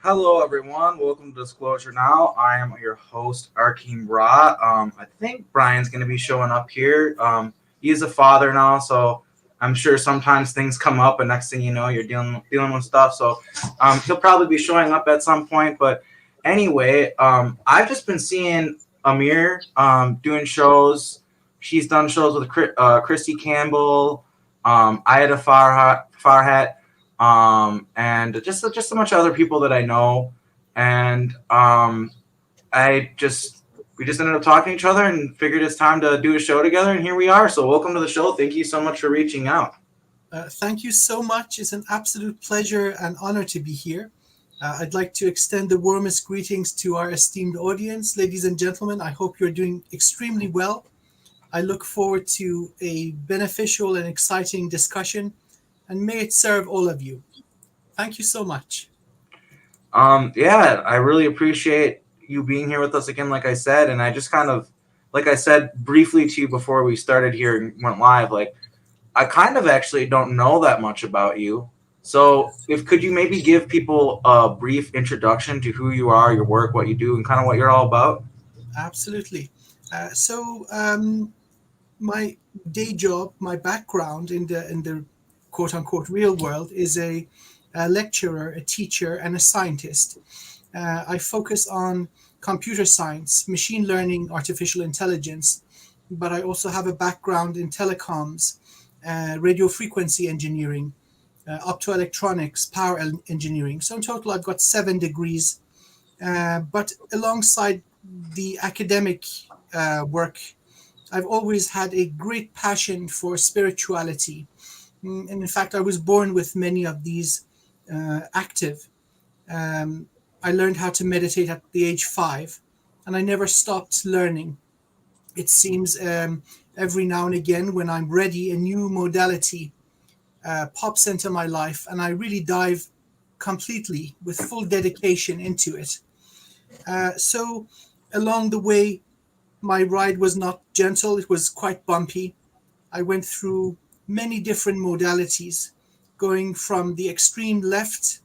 Hello, everyone. Welcome to Disclosure Now. I am your host, Arkheim. I think Brian's going to be showing up here. He's a father now, so I'm sure sometimes things come up, and next thing you know, you're dealing with stuff. So he'll probably be showing up at some point. But anyway, I've just been seeing Amir doing shows. She's done shows with Christy Campbell, Ida Farhat, and just a bunch of other people that I know, and I just we just ended up talking to each other and figured it's time to do a show together, and here we are. So welcome to the show. Thank you so much for reaching out. Thank you so much. It's an absolute pleasure and honor to be here. I'd like to extend the warmest greetings to our esteemed audience. Ladies and gentlemen, I hope you're doing extremely well. I look forward to a beneficial and exciting discussion, and may it serve all of you. Thank you so much. Yeah, I really appreciate you being here with us again, like I said, and I just kind of, like I said briefly to you before we started here and went live, like I kind of actually don't know that much about you. So, if could you maybe give people a brief introduction to who you are, your work, what you do, and kind of what you're all about? Absolutely. So, my day job, my background in the quote unquote real world is a lecturer, a teacher, and a scientist. I focus on computer science, machine learning, artificial intelligence, but I also have a background in telecoms, radio frequency engineering, optoelectronics, power engineering. So in total, I've got 7 degrees. But alongside the academic work, I've always had a great passion for spirituality. And in fact, I was born with many of these active. Um, I learned how to meditate at the age 5, and I never stopped learning. It seems every now and again, when I'm ready, a new modality pops into my life, and I really dive completely with full dedication into it. So, along the way, my ride was not gentle, it was quite bumpy. I went through many different modalities, going from the extreme left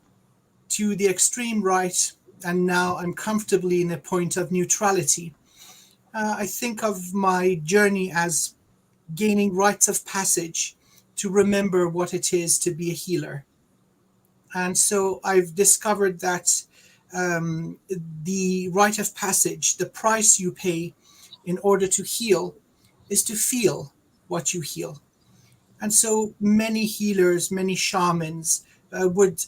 to the extreme right, and now I'm comfortably in a point of neutrality. I think of my journey as gaining rites of passage to remember what it is to be a healer. And so I've discovered that the rite of passage, the price you pay in order to heal, is to feel what you heal. And so many healers, many shamans would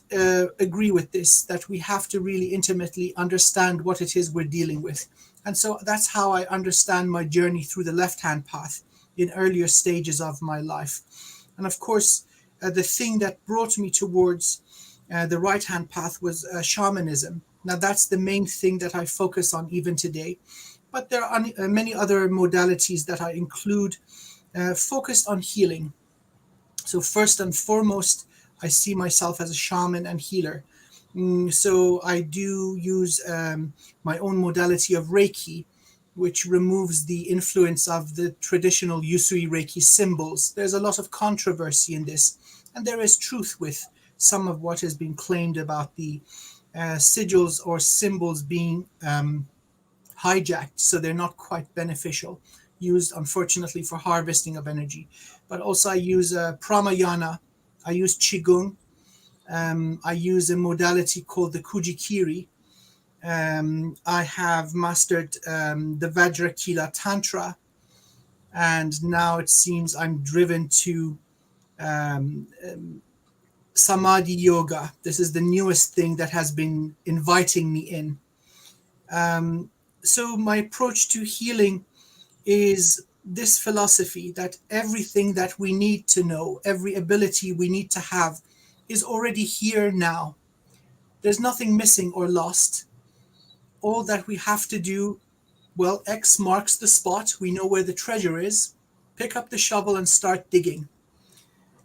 agree with this, that we have to really intimately understand what it is we're dealing with. And so that's how I understand my journey through the left hand path in earlier stages of my life. And of course, the thing that brought me towards the right hand path was shamanism. Now, that's the main thing that I focus on even today. But there are many other modalities that I include focused on healing. So first and foremost, I see myself as a shaman and healer. So I do use my own modality of Reiki, which removes the influence of the traditional Usui Reiki symbols. There's a lot of controversy in this, and there is truth with some of what has been claimed about the sigils or symbols being hijacked, so they're not quite beneficial, used unfortunately for harvesting of energy. But also I use pramayana, I use qigong, I use a modality called the kujikiri. I have mastered the Vajrakila Tantra, and now it seems I'm driven to um, Samadhi Yoga. This is the newest thing that has been inviting me in. Um, so my approach to healing is this philosophy that everything that we need to know, every ability we need to have, is already here now. There's nothing missing or lost. All that we have to do, well, X marks the spot. We know where the treasure is. Pick up the shovel and start digging.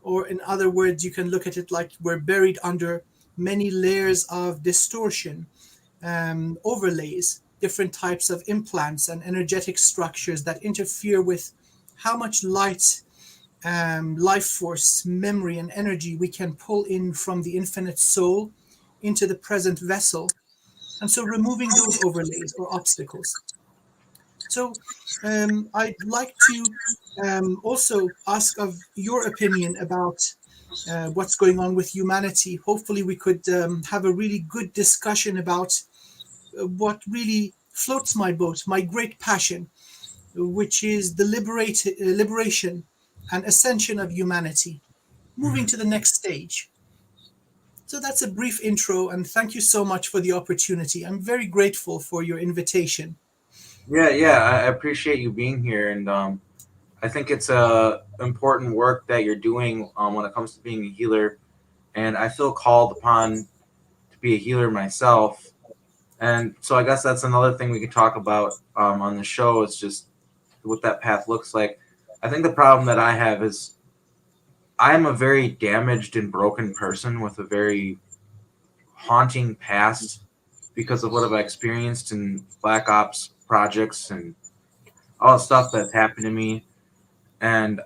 Or, in other words, you can look at it like we're buried under many layers of distortion, overlays, different types of implants and energetic structures that interfere with how much light, life force, memory, and energy we can pull in from the infinite soul into the present vessel, and so removing those overlays or obstacles. So I'd like to also ask of your opinion about what's going on with humanity. Hopefully, we could have a really good discussion about what really floats my boat, my great passion, which is the liberation and ascension of humanity, moving Mhm. to the next stage. So that's a brief intro, and thank you so much for the opportunity. I'm very grateful for your invitation. Yeah, yeah, I appreciate you being here, and I think it's a important work that you're doing when it comes to being a healer, and I feel called upon to be a healer myself, and so I guess that's another thing we could talk about on the show is just what that path looks like. I think the problem that I have is I'm a very damaged and broken person with a very haunting past because of what I've experienced in Black Ops projects and all the stuff that's happened to me. And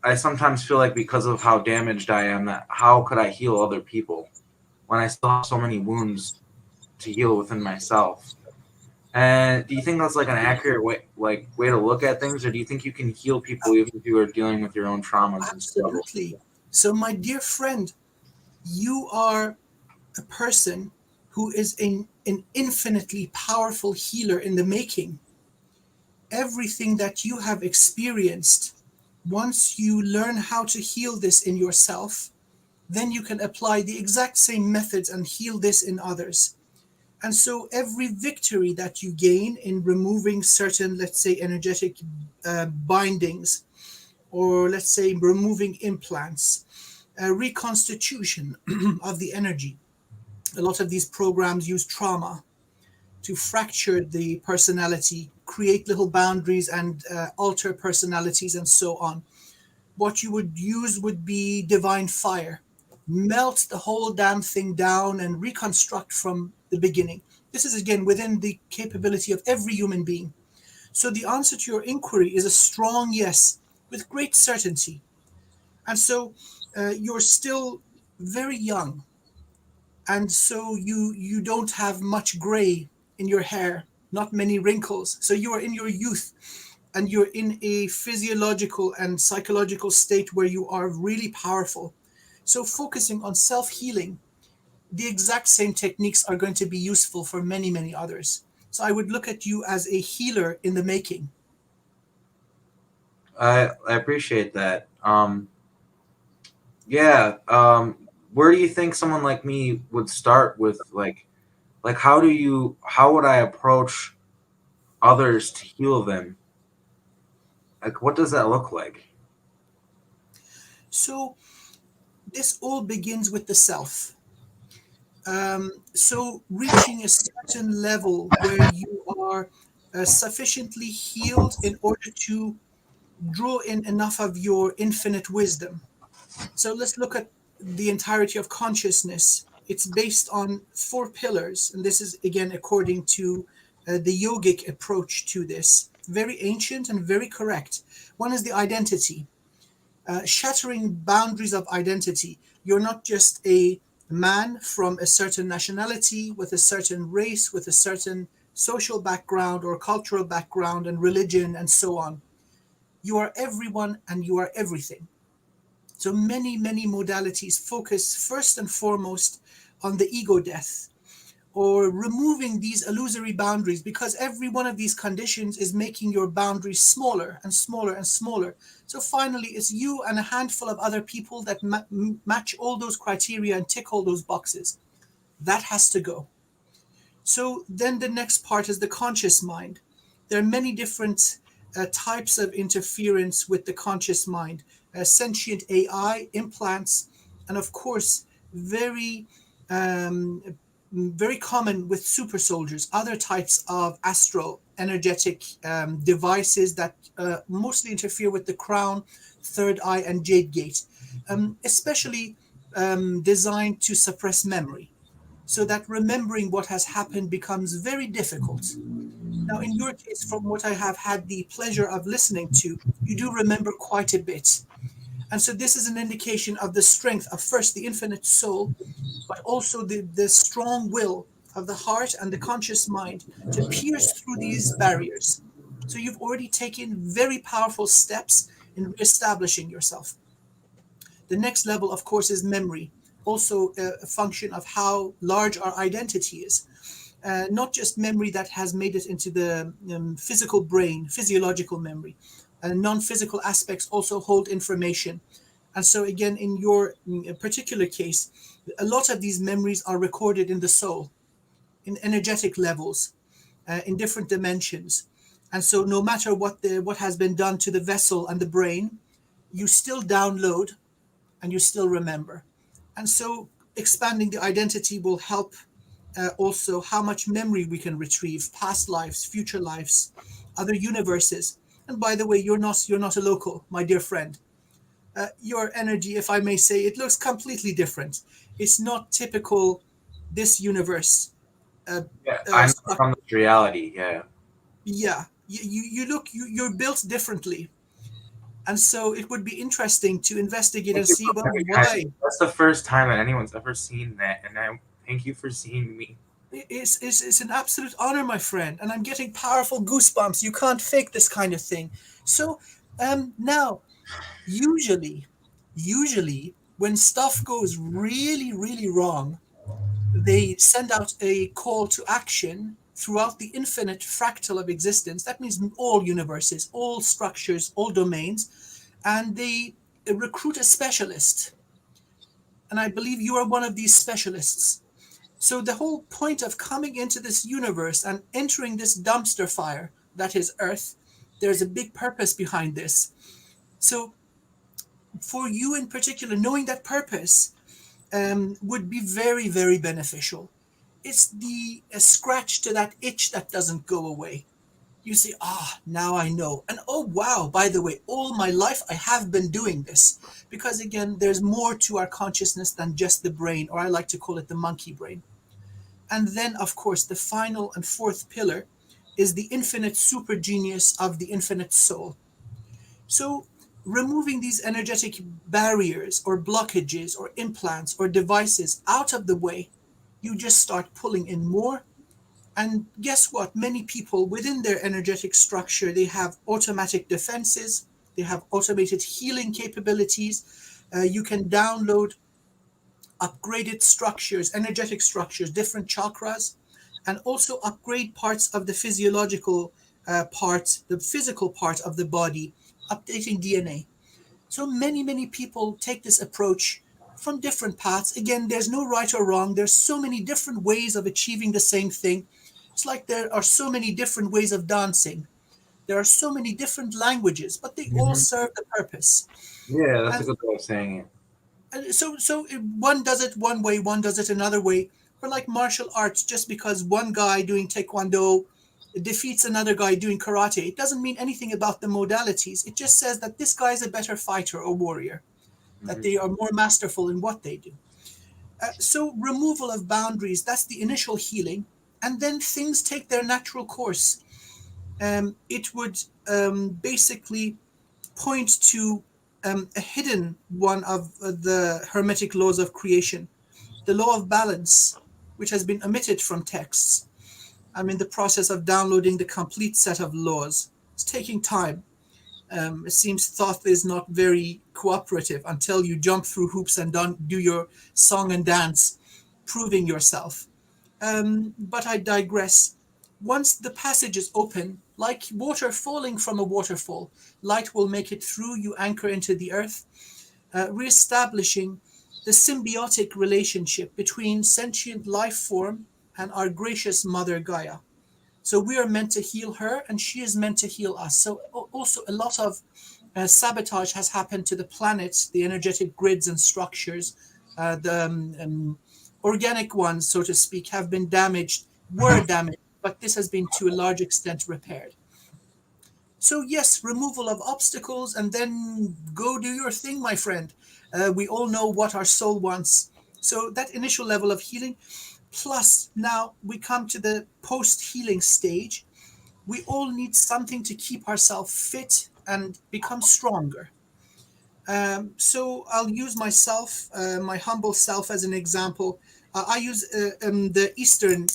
I sometimes feel like because of how damaged I am, that how could I heal other people when I still have so many wounds to heal within myself? And do you think that's like an accurate way to look at things, or do you think you can heal people even if you are dealing with your own traumas and struggles? Absolutely. So, my dear friend, you are a person who is an infinitely powerful healer in the making. Everything that you have experienced, once you learn how to heal this in yourself, then you can apply the exact same methods and heal this in others. And so every victory that you gain in removing certain, let's say, energetic bindings, or let's say removing implants, reconstitution of the energy. A lot of these programs use trauma to fracture the personality, create little boundaries, and alter personalities, and so on. What you would use would be divine fire, melt the whole damn thing down and reconstruct from the beginning. This is again within the capability of every human being. So the answer to your inquiry is a strong yes with great certainty. And so you're still very young, and so you don't have much gray in your hair, not many wrinkles. So you are in your youth, and you're in a physiological and psychological state where you are really powerful. So focusing on self-healing, the exact same techniques are going to be useful for many others. So I would look at you as a healer in the making. I appreciate that. Yeah. Where do you think someone like me would start with like how would I approach others to heal them? Like what does that look like? So this all begins with the self. So reaching a certain level where you are sufficiently healed in order to draw in enough of your infinite wisdom. So let's look at the entirety of consciousness. It's based on four pillars, and this is again according to the yogic approach to this. Very ancient and very correct. One is the identity, shattering boundaries of identity. You're not just a man from a certain nationality, with a certain race, with a certain social background or cultural background and religion and so on. You are everyone and you are everything. So many modalities focus first and foremost on the ego death, or removing these illusory boundaries, because every one of these conditions is making your boundaries smaller and smaller and smaller. So finally, it's you and a handful of other people that match all those criteria and tick all those boxes. That has to go. So then the next part is the conscious mind. There are many different types of interference with the conscious mind, sentient AI, implants, and of course, very um, very common with super soldiers, other types of astral energetic devices that mostly interfere with the crown, third eye, and jade gate, especially designed to suppress memory, so that remembering what has happened becomes very difficult. Now, in your case, from what I have had the pleasure of listening to, you do remember quite a bit. And so this is an indication of the strength of first the infinite soul, but also the strong will of the heart and the conscious mind to pierce through these barriers. So you've already taken very powerful steps in reestablishing yourself. The next level, of course, is memory, also a function of how large our identity is. Not just memory that has made it into the physical brain, physiological memory. Non-physical aspects also hold information. And so, again, in your particular case, a lot of these memories are recorded in the soul, in energetic levels, in different dimensions. And so, no matter what has been done to the vessel and the brain, you still download and you still remember. And so, expanding the identity will help also how much memory we can retrieve, past lives, future lives, other universes. And by the way, you're not a local, my dear friend. Your energy, if I may say, it looks completely different. It's not typical this universe. Uh, Yeah, I'm from this reality. Yeah. yeah, you're built differently, and so it would be interesting to investigate Thank and you see, for well, having why. That's the first time that anyone's ever seen that, and I thank you for seeing me. It's an absolute honor, my friend, and I'm getting powerful goosebumps. You can't fake this kind of thing. So, now, usually, usually when stuff goes really, really wrong, they send out a call to action throughout the infinite fractal of existence. That means all universes, all structures, all domains, and they recruit a specialist. And I believe you are one of these specialists. So the whole point of coming into this universe and entering this dumpster fire that is Earth, there's a big purpose behind this. So for you in particular, knowing that purpose would be very, very beneficial. It's the scratch to that itch that doesn't go away. You say, now I know. And oh, wow, by the way, all my life I have been doing this. Because again, there's more to our consciousness than just the brain, or I like to call it the monkey brain. And then, of course, the final and fourth pillar is the infinite super genius of the infinite soul. So, removing these energetic barriers or blockages or implants or devices out of the way, you just start pulling in more. And guess what? Many people within their energetic structure, they have automatic defenses, they have automated healing capabilities. You can download upgraded structures, energetic structures, different chakras, and also upgrade parts of the physiological part, the physical part of the body, updating DNA. So many people take this approach from different paths. Again, there's no right or wrong. There's so many different ways of achieving the same thing. It's like there are so many different ways of dancing. There are so many different languages, but they all Hmm. serve the purpose. Yeah, that's a And good way of saying it. so one does it one way, one does it another way. Or like martial arts, just because one guy doing taekwondo defeats another guy doing karate, it doesn't mean anything about the modalities. It just says that this guy is a better fighter or warrior, that Hmm. they are more masterful in what they do. So removal of boundaries, that's the initial healing, and then things take their natural course. It would basically point to a hidden one of the hermetic laws of creation, the law of balance, which has been omitted from texts. I'm in the process of downloading the complete set of laws. It's taking time. It seems thought is not very cooperative until you jump through hoops and do your song and dance, proving yourself. But I digress. Once the passage is open, like water falling from a waterfall, light will make it through, you anchor into the earth, re-establishing the symbiotic relationship between sentient life form and our gracious mother Gaia. So we are meant to heal her, and she is meant to heal us. So also a lot of sabotage has happened to the planet, the energetic grids and structures, the organic ones, so to speak, have been damaged, were damaged, but this has been to a large extent repaired. So yes, removal of obstacles, and then go do your thing, my friend. We all know what our soul wants. So that initial level of healing, plus now we come to the post-healing stage. We all need something to keep ourselves fit and become stronger. So I'll use myself, my humble self, as an example. I use the Eastern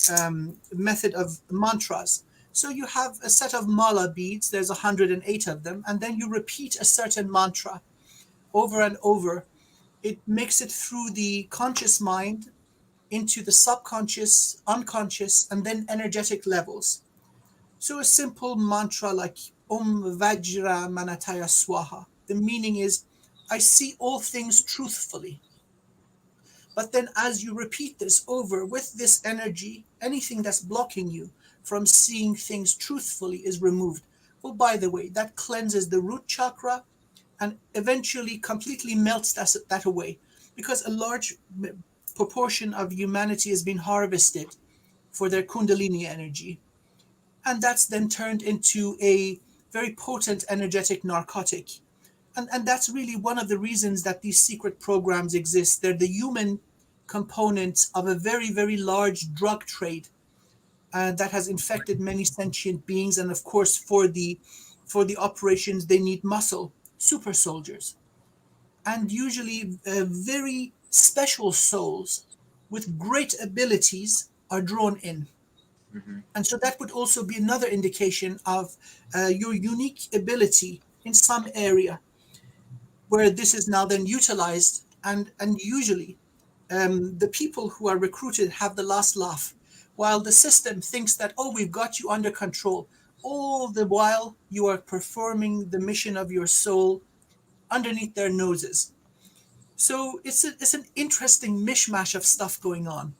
method of mantras. So you have a set of mala beads, there's 108 of them, and then you repeat a certain mantra over and over. It makes it through the conscious mind into the subconscious, unconscious, and then energetic levels. So a simple mantra like Om Vajra Manataya Swaha. The meaning is, I see all things truthfully. But then as you repeat this over with this energy, anything that's blocking you from seeing things truthfully is removed. Oh, by the way, that cleanses the root chakra and eventually completely melts that away, because a large proportion of humanity has been harvested for their kundalini energy, and that's then turned into a very potent energetic narcotic. And that's really one of the reasons that these secret programs exist. They're the human components of a very, very large drug trade that has infected many sentient beings. And of course, for the operations, they need muscle, super soldiers, and usually very special souls with great abilities are drawn in. Hmm. And so that would also be another indication of your unique ability in some area where this is now then utilized. And usually the people who are recruited have the last laugh, while the system thinks that, oh, we've got you under control. All the while you are performing the mission of your soul underneath their noses. So it's an interesting mishmash of stuff going on.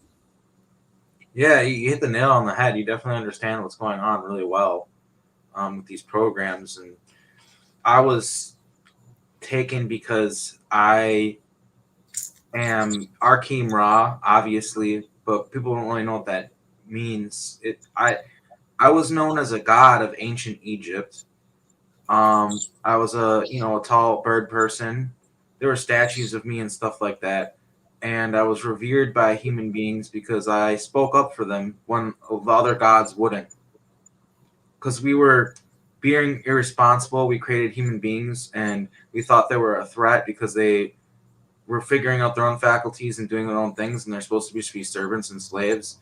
Yeah, you hit the nail on the head. You definitely understand what's going on really well with these programs. And I was taken because I am Arkeem Ra, obviously, but people don't really know what that means. I was known as a god of ancient Egypt. I was a tall bird person. There were statues of me and stuff like that, and I was revered by human beings because I spoke up for them when the other gods wouldn't. Because we were being irresponsible, we created human beings, and we thought they were a threat because they were figuring out their own faculties and doing their own things, and they're supposed to just be servants and slaves.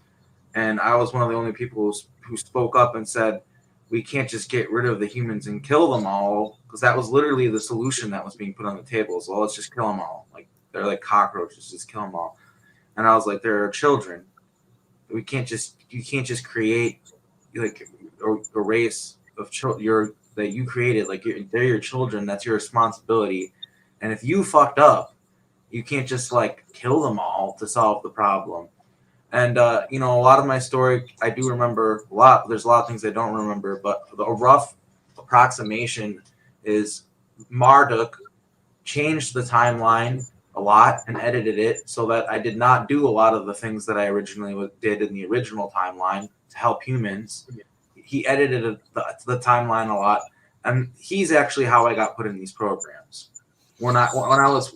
And I was one of the only people who spoke up and said, we can't just get rid of the humans and kill them all, because that was literally the solution that was being put on the table. So let's just kill them all. Like they're like cockroaches, just kill them all. And I was like, there are children. You can't just create like a race of children that you created. Like they're your children. That's your responsibility. And if you fucked up, you can't just like kill them all to solve the problem. And a lot of my story I do remember a lot. There's a lot of things I don't remember, but a rough approximation is Marduk changed the timeline a lot and edited it so that I did not do a lot of the things that I originally did in the original timeline to help humans. He edited the timeline a lot, and he's actually how I got put in these programs. When I was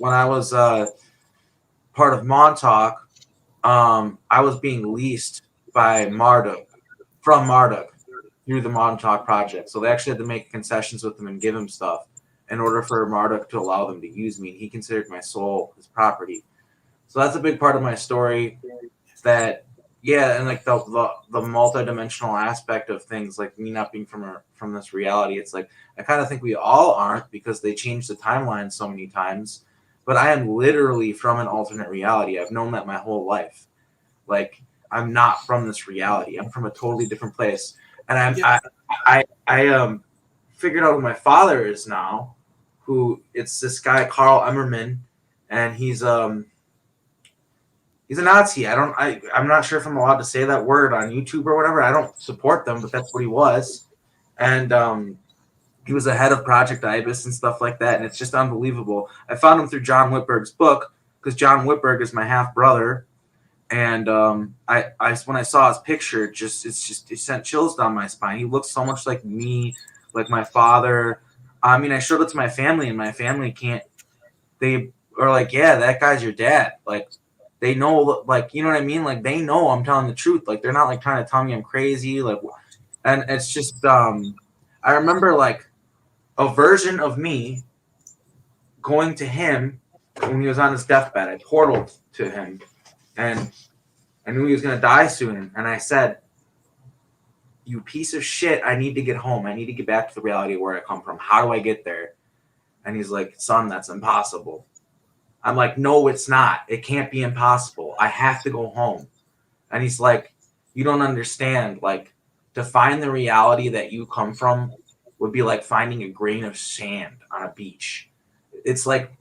part of Montauk, I was being leased by Marduk from Marduk through the Montauk project. So they actually had to make concessions with him and give him stuff in order for Marduk to allow them to use me. He considered my soul his property. So that's a big part of my story. That yeah, and like the multidimensional aspect of things, like me not being from this reality. It's like I kind of think we all aren't because they changed the timeline so many times. But I am literally from an alternate reality. I've known that my whole life. Like I'm not from this reality. I'm from a totally different place. And Yeah. I figured out who my father is now. Who it's this guy Carl Emmerman, and he's a Nazi. I'm not sure if I'm allowed to say that word on YouTube or whatever. I don't support them, but that's what he was. And he was the head of Project Ibis and stuff like that. And it's just unbelievable. I found him through John Whitberg's book because John Whitberg is my half brother. And I when I saw his picture, it sent chills down my spine. He looks so much like me, like my father. I mean, I showed it to my family, and my family can't. They are like, yeah, that guy's your dad. Like, they know, like, you know what I mean? Like, they know I'm telling the truth. Like, they're not like trying to tell me I'm crazy. Like, and it's just, I remember like a version of me going to him when he was on his deathbed. I portaled to him, and I knew he was going to die soon. And I said, "You piece of shit, I need to get home. I need to get back to the reality of where I come from. How do I get there?" And he's like, "Son, that's impossible." I'm like, "No, it's not. It can't be impossible. I have to go home." And he's like, "You don't understand. Like, to find the reality that you come from would be like finding a grain of sand on a beach. It's like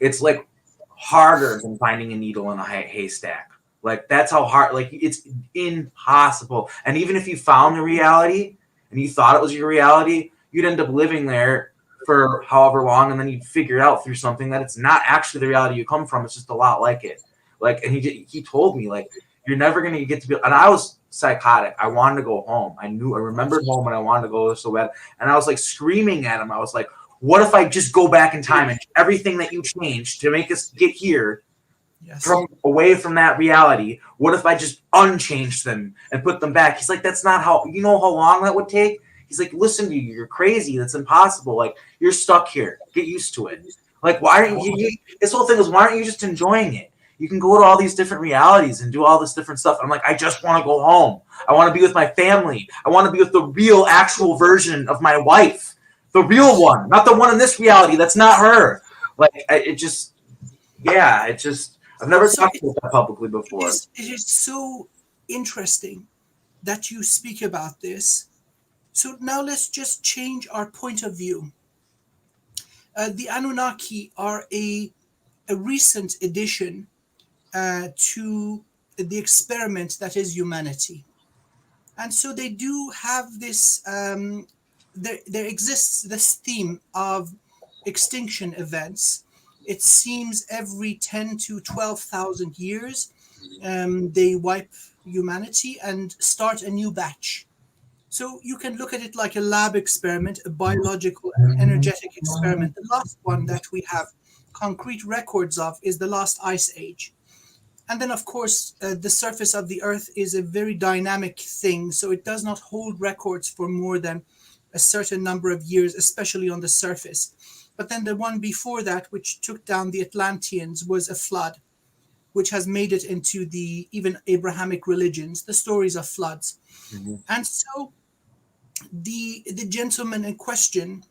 harder than finding a needle in a haystack. Like, that's how hard. Like, it's impossible. And even if you found the reality and you thought it was your reality, you'd end up living there for however long, and then you'd figure it out through something that it's not actually the reality you come from. It's just a lot like it. Like, and he told me, like, you're never gonna get to be. And I was psychotic. I wanted to go home. I remembered home, and I wanted to go so bad. And I was like screaming at him. I was like, "What if I just go back in time and everything that you changed to make us get here from away from that reality? What if I just unchanged them and put them back?" He's like, "That's not how. You know how long that would take?" He's like, "Listen to you. You're crazy. That's impossible. Like, you're stuck here. Get used to it. Like, why aren't you?" This whole thing is, why aren't you just enjoying it? You can go to all these different realities and do all this different stuff. I'm like, I just want to go home. I want to be with my family. I want to be with the real, actual version of my wife, the real one, not the one in this reality. That's not her. Like, I've never talked about that publicly before. It is so interesting that you speak about this. So now let's just change our point of view. The Anunnaki are a recent addition to the experiment that is humanity. And so they do have this, there exists this theme of extinction events. It seems every 10 to 12,000 years, they wipe humanity and start a new batch. So you can look at it like a lab experiment, a biological and energetic experiment. The last one that we have concrete records of is the last ice age. And then, of course, the surface of the Earth is a very dynamic thing, so it does not hold records for more than a certain number of years, especially on the surface. But then the one before that, which took down the Atlanteans, was a flood, which has made it into the even Abrahamic religions, the stories of floods. Mm-hmm. And so the gentleman in question,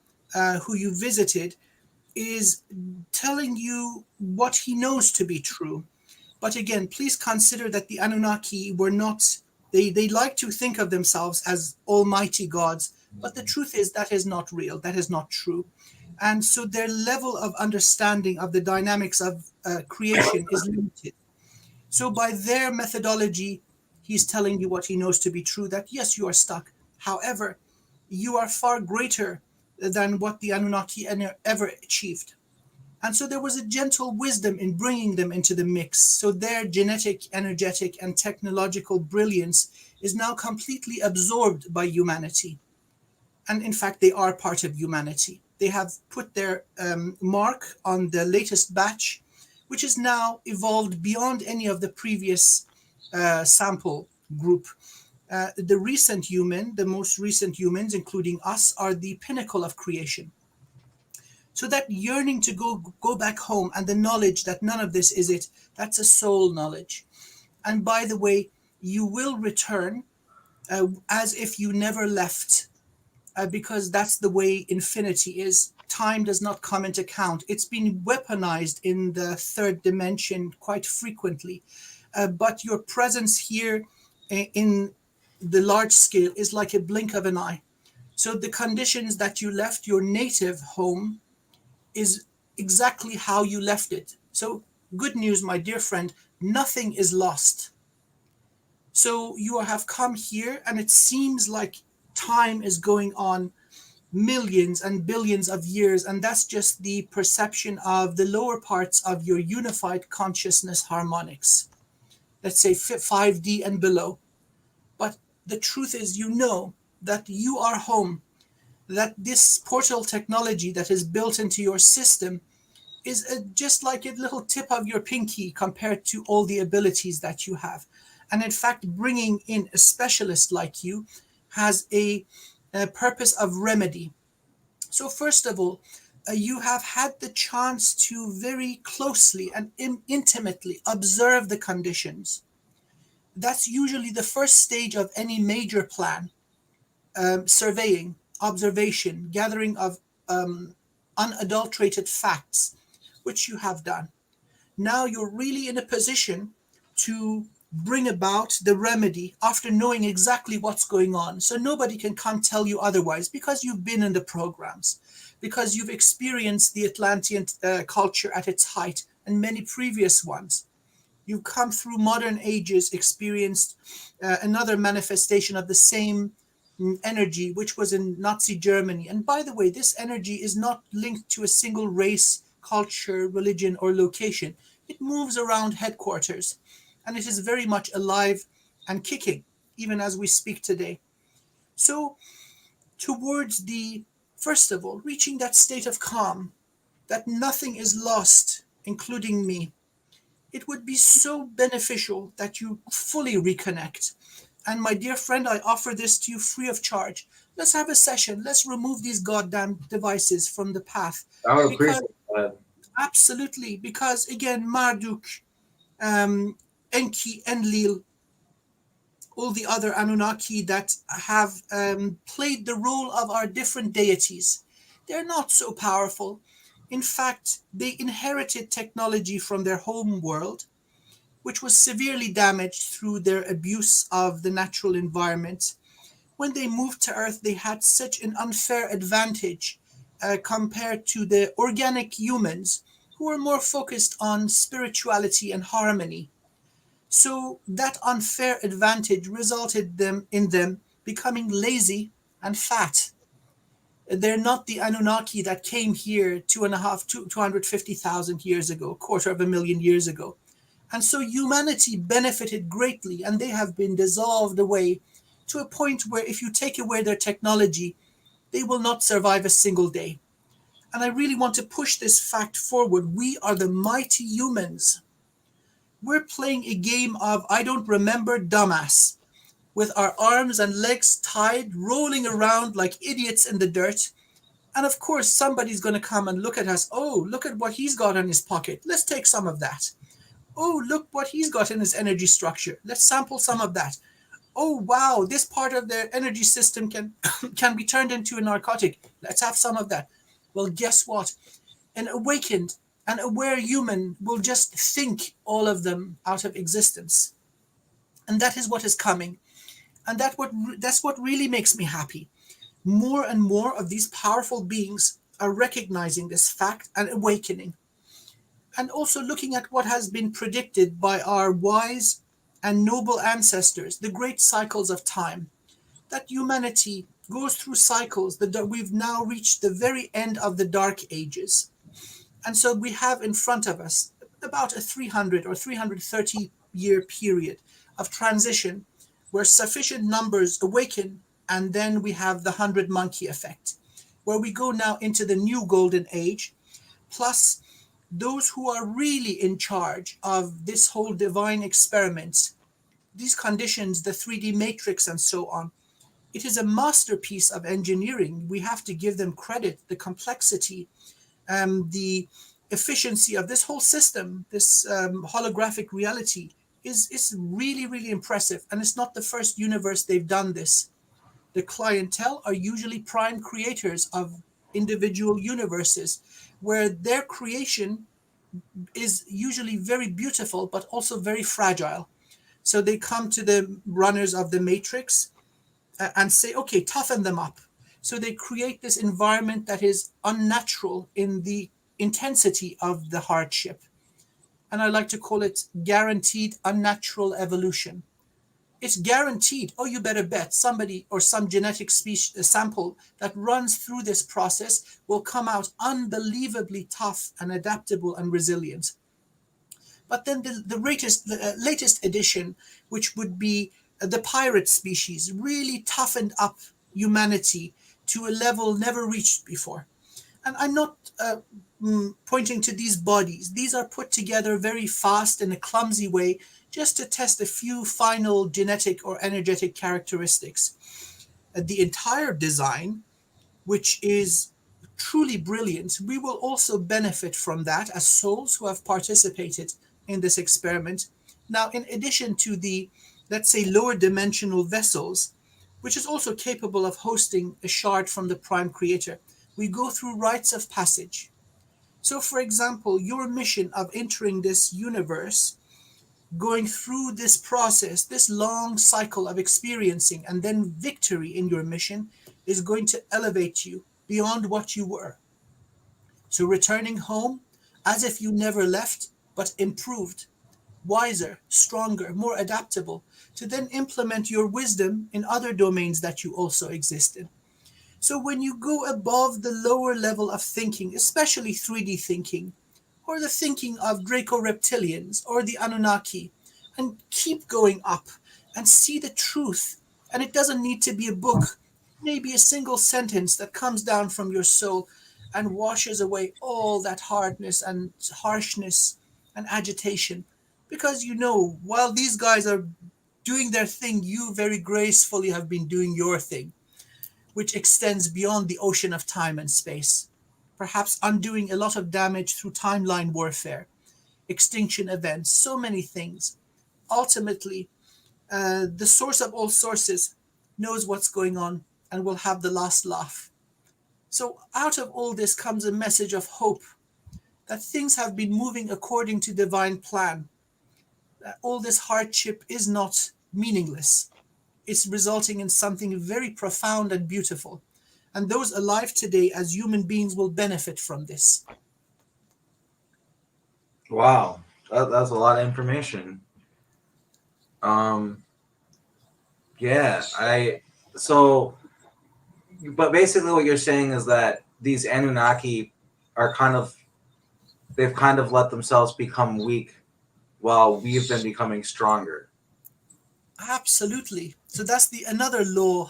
who you visited, is telling you what he knows to be true. But again, please consider that the Anunnaki were not, they like to think of themselves as almighty gods, but the truth is that is not real, that is not true. And so their level of understanding of the dynamics of creation is limited. So by their methodology, he's telling you what he knows to be true, that yes, you are stuck. However, you are far greater than what the Anunnaki ever achieved. And so there was a gentle wisdom in bringing them into the mix. So their genetic, energetic, and technological brilliance is now completely absorbed by humanity. And in fact, they are part of humanity. They have put their mark on the latest batch, which is now evolved beyond any of the previous sample group. The most recent humans, including us, are the pinnacle of creation. So that yearning to go back home and the knowledge that none of this is it, that's a soul knowledge. And by the way, you will return as if you never left, because that's the way infinity is. Time does not come into account. It's been weaponized in the third dimension quite frequently. But your presence here in the large scale is like a blink of an eye. So the conditions that you left your native home is exactly how you left it. So good news, my dear friend, nothing is lost. So you have come here and it seems like time is going on millions and billions of years, and that's just the perception of the lower parts of your unified consciousness harmonics. Let's say 5D and below. But the truth is, you know that you are home, that this portal technology that is built into your system is just like a little tip of your pinky compared to all the abilities that you have. And in fact, bringing in a specialist like you has a purpose of remedy. So first of all, you have had the chance to very closely and intimately observe the conditions. That's usually the first stage of any major plan. Surveying, observation, gathering of unadulterated facts, which you have done. Now you're really in a position to bring about the remedy after knowing exactly what's going on. So nobody can come tell you otherwise because you've been in the programs, because you've experienced the Atlantean culture at its height and many previous ones. You've come through modern ages, experienced another manifestation of the same energy, which was in Nazi Germany. And by the way, this energy is not linked to a single race, culture, religion, or location. It moves around headquarters, and it is very much alive and kicking, even as we speak today. So, towards the, first of all, reaching that state of calm, that nothing is lost, including me, it would be so beneficial that you fully reconnect. And my dear friend, I offer this to you free of charge. Let's have a session. Let's remove these goddamn devices from the path. I would Because, appreciate that. absolutely, because again, Marduk, Enki, Enlil, all the other Anunnaki that have played the role of our different deities, they're not so powerful. In fact, they inherited technology from their home world, which was severely damaged through their abuse of the natural environment. When they moved to Earth, they had such an unfair advantage compared to the organic humans who were more focused on spirituality and harmony. So that unfair advantage resulted in them becoming lazy and fat. They're not the Anunnaki that came here 250,000 years ago, quarter of a million years ago. And so humanity benefited greatly, and they have been dissolved away to a point where if you take away their technology, they will not survive a single day. And I really want to push this fact forward. We are the mighty humans. We're playing a game of I don't remember dumbass with our arms and legs tied, rolling around like idiots in the dirt. And of course, somebody's going to come and look at us. Oh, look at what he's got in his pocket. Let's take some of that. Oh, look what he's got in his energy structure. Let's sample some of that. Oh, wow, this part of their energy system can can be turned into a narcotic. Let's have some of that. Well, guess what? An awakened and aware human will just think all of them out of existence. And that is what is coming. And that's what really makes me happy. More and more of these powerful beings are recognizing this fact and awakening, and also looking at what has been predicted by our wise and noble ancestors, the great cycles of time, that humanity goes through cycles, that we've now reached the very end of the dark ages. And so we have in front of us about a 300 or 330 year period of transition where sufficient numbers awaken, and then we have the 100 monkey effect, where we go now into the new golden age, plus those who are really in charge of this whole divine experiment, these conditions, the 3D matrix and so on. It is a masterpiece of engineering. We have to give them credit. The complexity, the efficiency of this whole system, this holographic reality is really, really impressive. And it's not the first universe they've done this. The clientele are usually prime creators of individual universes where their creation is usually very beautiful, but also very fragile. So they come to the runners of the matrix and say, okay, toughen them up. So they create this environment that is unnatural in the intensity of the hardship. And I like to call it guaranteed unnatural evolution. It's guaranteed. Oh, you better bet somebody or some genetic species sample that runs through this process will come out unbelievably tough and adaptable and resilient. But then the latest edition, which would be the pirate species, really toughened up humanity to a level never reached before. And I'm not pointing to these bodies. These are put together very fast in a clumsy way just to test a few final genetic or energetic characteristics. The entire design, which is truly brilliant, we will also benefit from that as souls who have participated in this experiment. Now, in addition to the, let's say, lower dimensional vessels, which is also capable of hosting a shard from the Prime Creator, we go through rites of passage. So, for example, your mission of entering this universe, going through this process, this long cycle of experiencing and then victory in your mission, is going to elevate you beyond what you were. So returning home as if you never left, but improved, wiser, stronger, more adaptable, to then implement your wisdom in other domains that you also exist in. So when you go above the lower level of thinking, especially 3D thinking, or the thinking of Draco reptilians or the Anunnaki, and keep going up and see the truth, and it doesn't need to be a book, maybe a single sentence that comes down from your soul and washes away all that hardness and harshness and agitation. Because you know, while these guys are doing their thing, you very gracefully have been doing your thing, which extends beyond the ocean of time and space, perhaps undoing a lot of damage through timeline warfare, extinction events, so many things. Ultimately, the source of all sources knows what's going on and will have the last laugh. So, out of all this comes a message of hope that things have been moving according to divine plan, that all this hardship is not meaningless. It's resulting in something very profound and beautiful. And those alive today as human beings will benefit from this. Wow, that's a lot of information. Um, yeah, I so, but basically what you're saying is that these Anunnaki are they've kind of let themselves become weak while we've been becoming stronger. Absolutely. So that's the another law,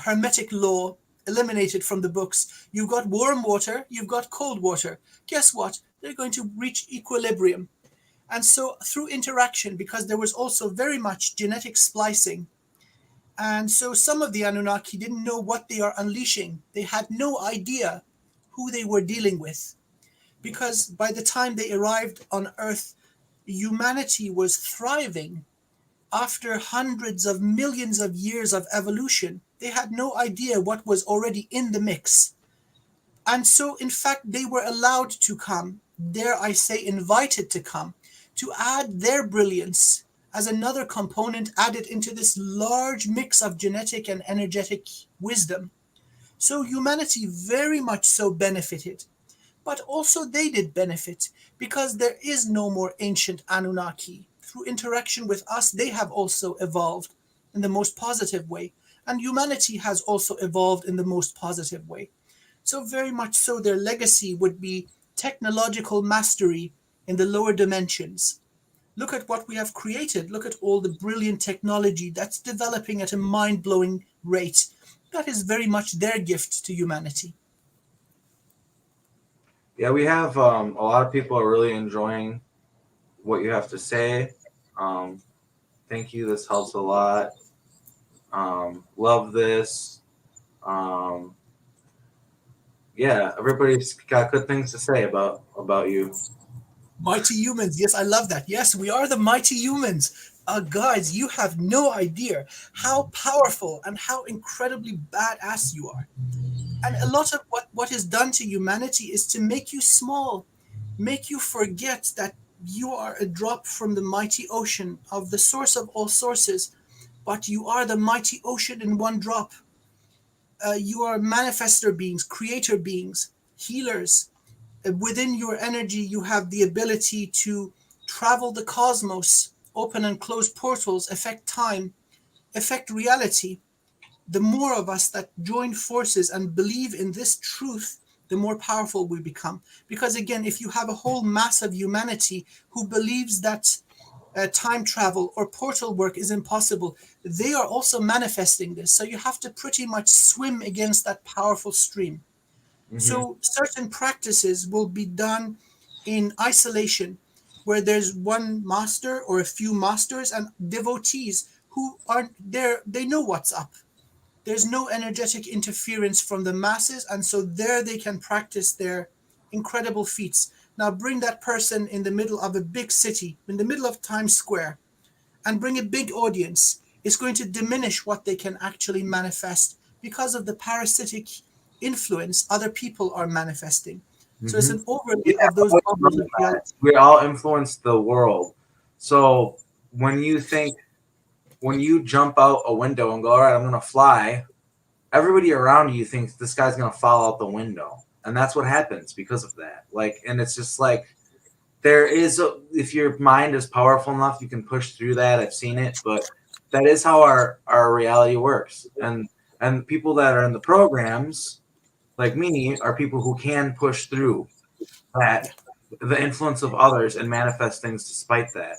hermetic law, eliminated from the books. You've got warm water, you've got cold water. Guess what? They're going to reach equilibrium. And so through interaction, because there was also very much genetic splicing, and so some of the Anunnaki didn't know what they are unleashing. They had no idea who they were dealing with. Because by the time they arrived on Earth, humanity was thriving. After hundreds of millions of years of evolution, they had no idea what was already in the mix. And so, in fact, they were allowed to come, dare I say, invited to come, to add their brilliance as another component added into this large mix of genetic and energetic wisdom. So, humanity very much so benefited. But also they did benefit because there is no more ancient Anunnaki. Through interaction with us, they have also evolved in the most positive way. And humanity has also evolved in the most positive way. So, very much so, their legacy would be technological mastery in the lower dimensions. Look at what we have created. Look at all the brilliant technology that's developing at a mind blowing rate. That is very much their gift to humanity. Yeah, we have a lot of people are really enjoying what you have to say. Um, Thank you. This helps a lot. Love this. Um, yeah, everybody's got good things to say about you. Mighty humans. Yes, I love that. Yes, we are the mighty humans. Guys, you have no idea how powerful and how incredibly badass you are. And a lot of what is done to humanity is to make you small, make you forget that you are a drop from the mighty ocean of the source of all sources, but you are the mighty ocean in one drop. You are manifestor beings, creator beings, healers. Within your energy, you have the ability to travel the cosmos, open and close portals, affect time, affect reality. The more of us that join forces and believe in this truth, the more powerful we become. Because again, if you have a whole mass of humanity who believes that time travel or portal work is impossible, they are also manifesting this. So you have to pretty much swim against that powerful stream. Hmm. So certain practices will be done in isolation, where there's one master or a few masters and devotees who aren't there. They know what's up. There's no energetic interference from the masses, and so there they can practice their incredible feats. Now bring that person in the middle of a big city, in the middle of Times Square, and bring a big audience. It's going to diminish what they can actually manifest because of the parasitic influence other people are manifesting. So it's Hmm. an overlay Yeah, of those but bubbles of reality. we all influence the world. So when you think, when you jump out a window and go, all right, I'm going to fly, everybody around you thinks this guy's going to fall out the window. And that's what happens because of that. Like, and it's just like, there is if your mind is powerful enough, you can push through that. I've seen it, but that is how our reality works. And people that are in the programs like me are people who can push through Yeah, that, the influence of others, and manifest things despite that.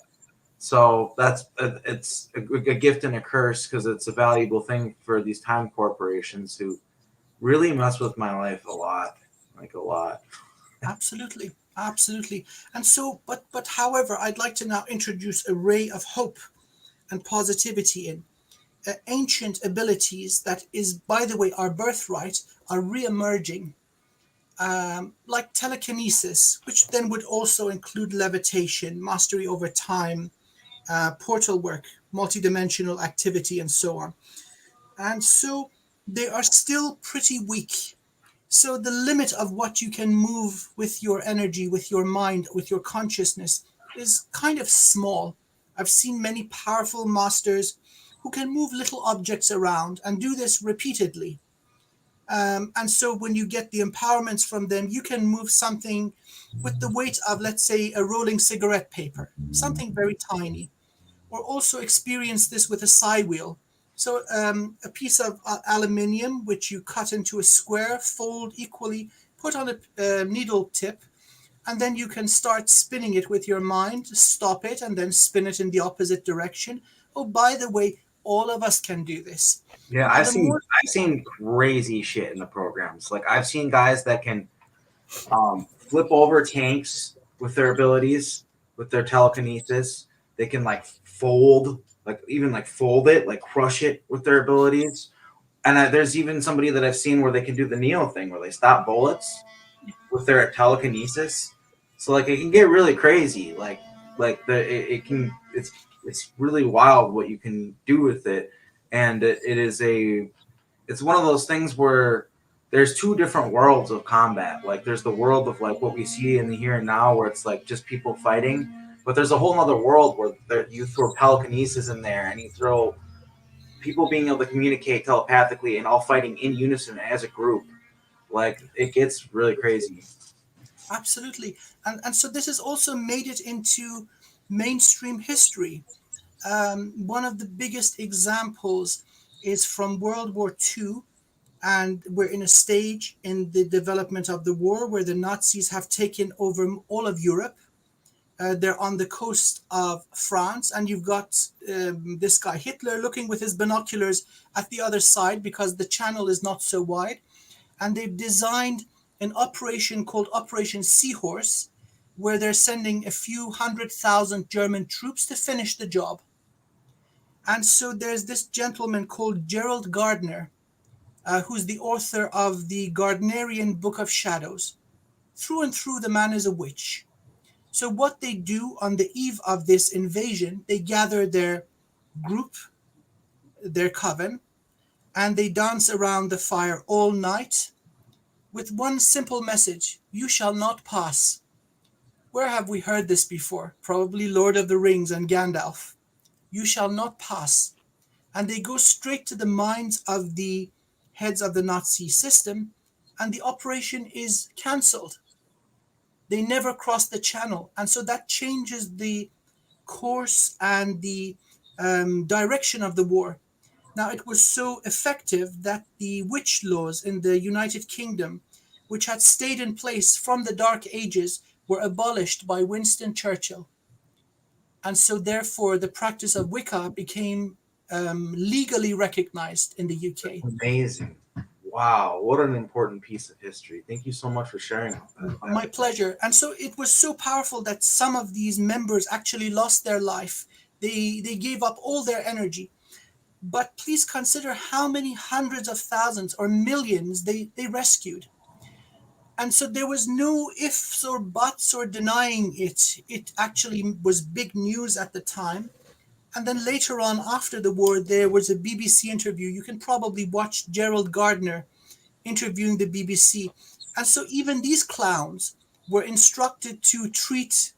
So that's it's a gift and a curse, because it's a valuable thing for these time corporations who really mess with my life a lot, like a lot. absolutely. Absolutely. And so, but however, I'd like to now introduce a ray of hope and positivity in ancient abilities that is, by the way, our birthright, are re-emerging, like telekinesis, which then would also include levitation, mastery over time, portal work, multidimensional activity, and so on. And so they are still pretty weak. So the limit of what you can move with your energy, with your mind, with your consciousness is kind of small. I've seen many powerful masters who can move little objects around and do this repeatedly. And so when you get the empowerments from them, you can move something with the weight of, let's say, a rolling cigarette paper, something very tiny, or also experience this with a side wheel. So a piece of aluminium, which you cut into a square, fold equally, put on a needle tip, and then you can start spinning it with your mind, stop it, and then spin it in the opposite direction. Oh, by the way, all of us can do this. Yeah, Now, the more I've seen crazy shit in the programs. Like I've seen guys that can flip over tanks with their abilities, with their telekinesis. They can like fold, like even like fold it, like crush it with their abilities. And there's even somebody that I've seen where they can do the Neo thing, where they stop bullets with their telekinesis. So like it can get really crazy. Like it can it's really wild what you can do with it. And it is it's one of those things where there's two different worlds of combat. Like there's the world of like what we see in the here and now, where it's like just people fighting, but there's a whole other world where you throw telekinesis in there, and you throw people being able to communicate telepathically and all fighting in unison as a group. Like it gets really crazy. absolutely, and so this has also made it into mainstream history. One of the biggest examples is from World War II, and we're in a stage in the development of the war where the Nazis have taken over all of Europe. They're on the coast of France, and you've got this guy Hitler looking with his binoculars at the other side because the channel is not so wide. And they've designed an operation called Operation Seahorse, where they're sending a few 100,000 German troops to finish the job. And so there's this gentleman called Gerald Gardner, who's the author of the Gardnerian Book of Shadows. Through and through, the man is a witch. So what they do on the eve of this invasion, they gather their group, their coven, and they dance around the fire all night with one simple message: you shall not pass. Where have we heard this before? Probably Lord of the Rings and Gandalf. You shall not pass. And they go straight to the minds of the heads of the Nazi system, and the operation is cancelled. They never cross the channel. And so that changes the course and the direction of the war. Now, it was so effective that the witch laws in the United Kingdom, which had stayed in place from the Dark Ages, were abolished by Winston Churchill. And so, therefore, the practice of Wicca became legally recognized in the UK. Amazing. Wow, what an important piece of history. Thank you so much for sharing all My that. pleasure. And so it was so powerful that some of these members actually lost their life. They gave up all their energy. But please consider how many hundreds of thousands or millions they rescued. And so there was no ifs or buts or denying it. It actually was big news at the time. And then later on, after the war, there was a BBC interview. You can probably watch Gerald Gardner interviewing the BBC. And so even these clowns were instructed to treat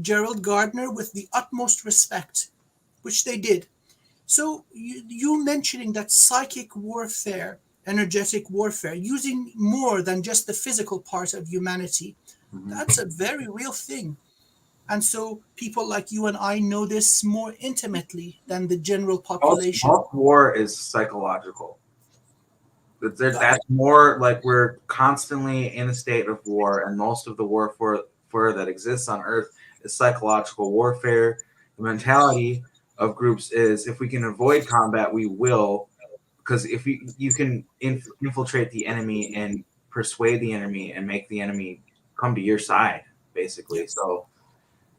Gerald Gardner with the utmost respect, which they did. So you mentioning that psychic warfare, energetic warfare, using more than just the physical part of humanity, Mhm. that's a very real thing. And so people like you and I know this more intimately than the general population. Most war is psychological. Got it. That's more like we're constantly in a state of war, and most of the warfare that exists on Earth is psychological warfare. The mentality of groups is if we can avoid combat, we will, because if you can infiltrate the enemy and persuade the enemy and make the enemy come to your side, Yeah. basically. So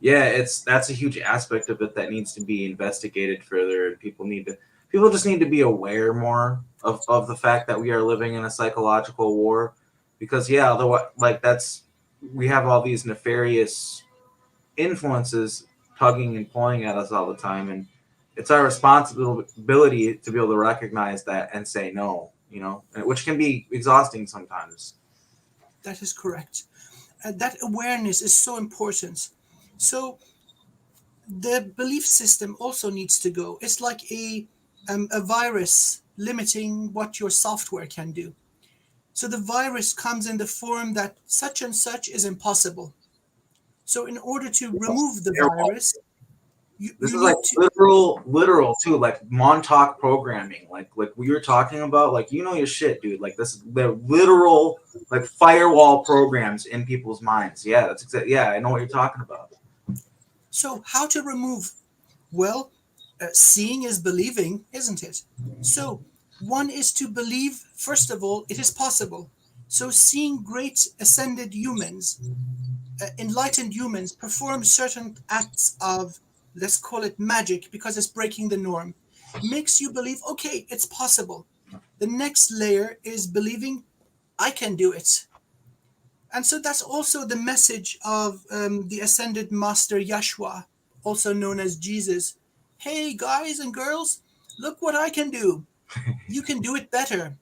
yeah, that's a huge aspect of it that needs to be investigated further, and people just need to be aware more of the fact that we are living in a psychological war, because yeah, otherwise, like that's we have all these nefarious influences tugging and pulling at us all the time, and it's our responsibility to be able to recognize that and say no, which can be exhausting sometimes. That is correct. That awareness is so important. So the belief system also needs to go. It's like a virus limiting what your software can do. So the virus comes in the form that such and such is impossible. So in order to remove the virus, This you is like need to. literal too, like Montauk programming, like we were talking about, like your shit, dude. Like this, the literal like firewall programs in people's minds. Yeah, that's exactly. Yeah, I know what you're talking about. So how to remove? Well, seeing is believing, isn't it? So one is to believe, first of all, it is possible. So seeing great ascended humans, enlightened humans perform certain acts of, let's call it magic because it's breaking the norm, makes you believe, okay, it's possible. The next layer is believing I can do it. And so that's also the message of the ascended master Yeshua, also known as Jesus. Hey, guys and girls, look what I can do. You can do it better.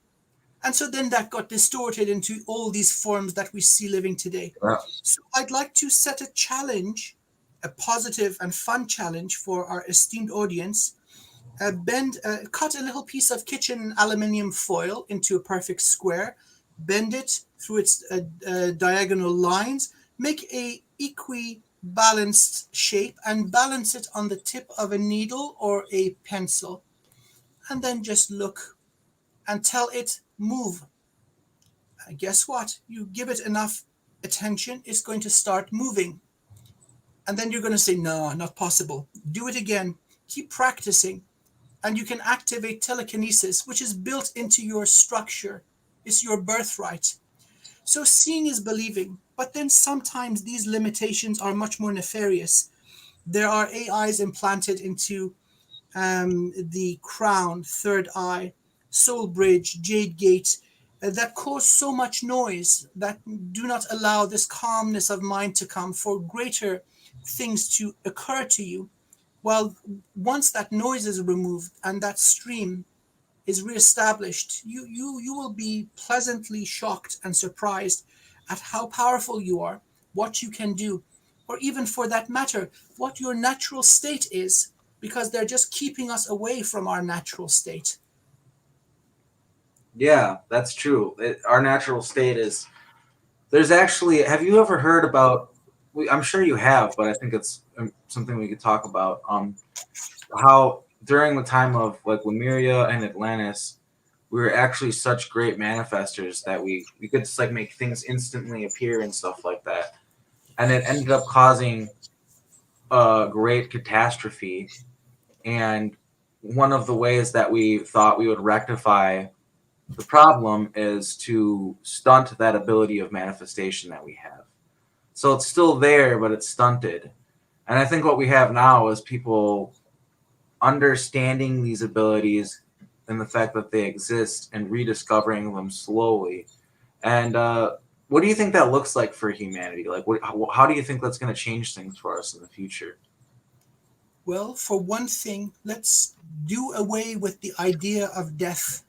And so then that got distorted into all these forms that we see living today. Yeah. So I'd like to set a challenge, a positive and fun challenge for our esteemed audience. Cut a little piece of kitchen aluminium foil into a perfect square, bend it through its diagonal lines, make a equi-balanced shape, and balance it on the tip of a needle or a pencil. And then just look and tell it move. Guess what? You give it enough attention, it's going to start moving. And then you're going to say, no, not possible. Do it again. Keep practicing. And you can activate telekinesis, which is built into your structure. It's your birthright. So seeing is believing. But then sometimes these limitations are much more nefarious. There are AIs implanted into the crown, third eye, soul bridge, jade gate, that cause so much noise that do not allow this calmness of mind to come for greater things to occur to you. Well, once that noise is removed and that stream is reestablished, you will be pleasantly shocked and surprised at how powerful you are, what you can do, or even for that matter, what your natural state is, because they're just keeping us away from our natural state. Yeah, that's true. Our natural state is there's actually. Have you ever heard about? I'm sure you have, but I think it's something we could talk about. How during the time of like Lemuria and Atlantis, we were actually such great manifestors that we could just like make things instantly appear and stuff like that, and it ended up causing a great catastrophe. And one of the ways that we thought we would rectify the problem is to stunt that ability of manifestation that we have. So it's still there, but it's stunted. And I think what we have now is people understanding these abilities, and the fact that they exist and rediscovering them slowly. And what do you think that looks like for humanity? Like, how do you think that's going to change things for us in the future? Well, for one thing, let's do away with the idea of death,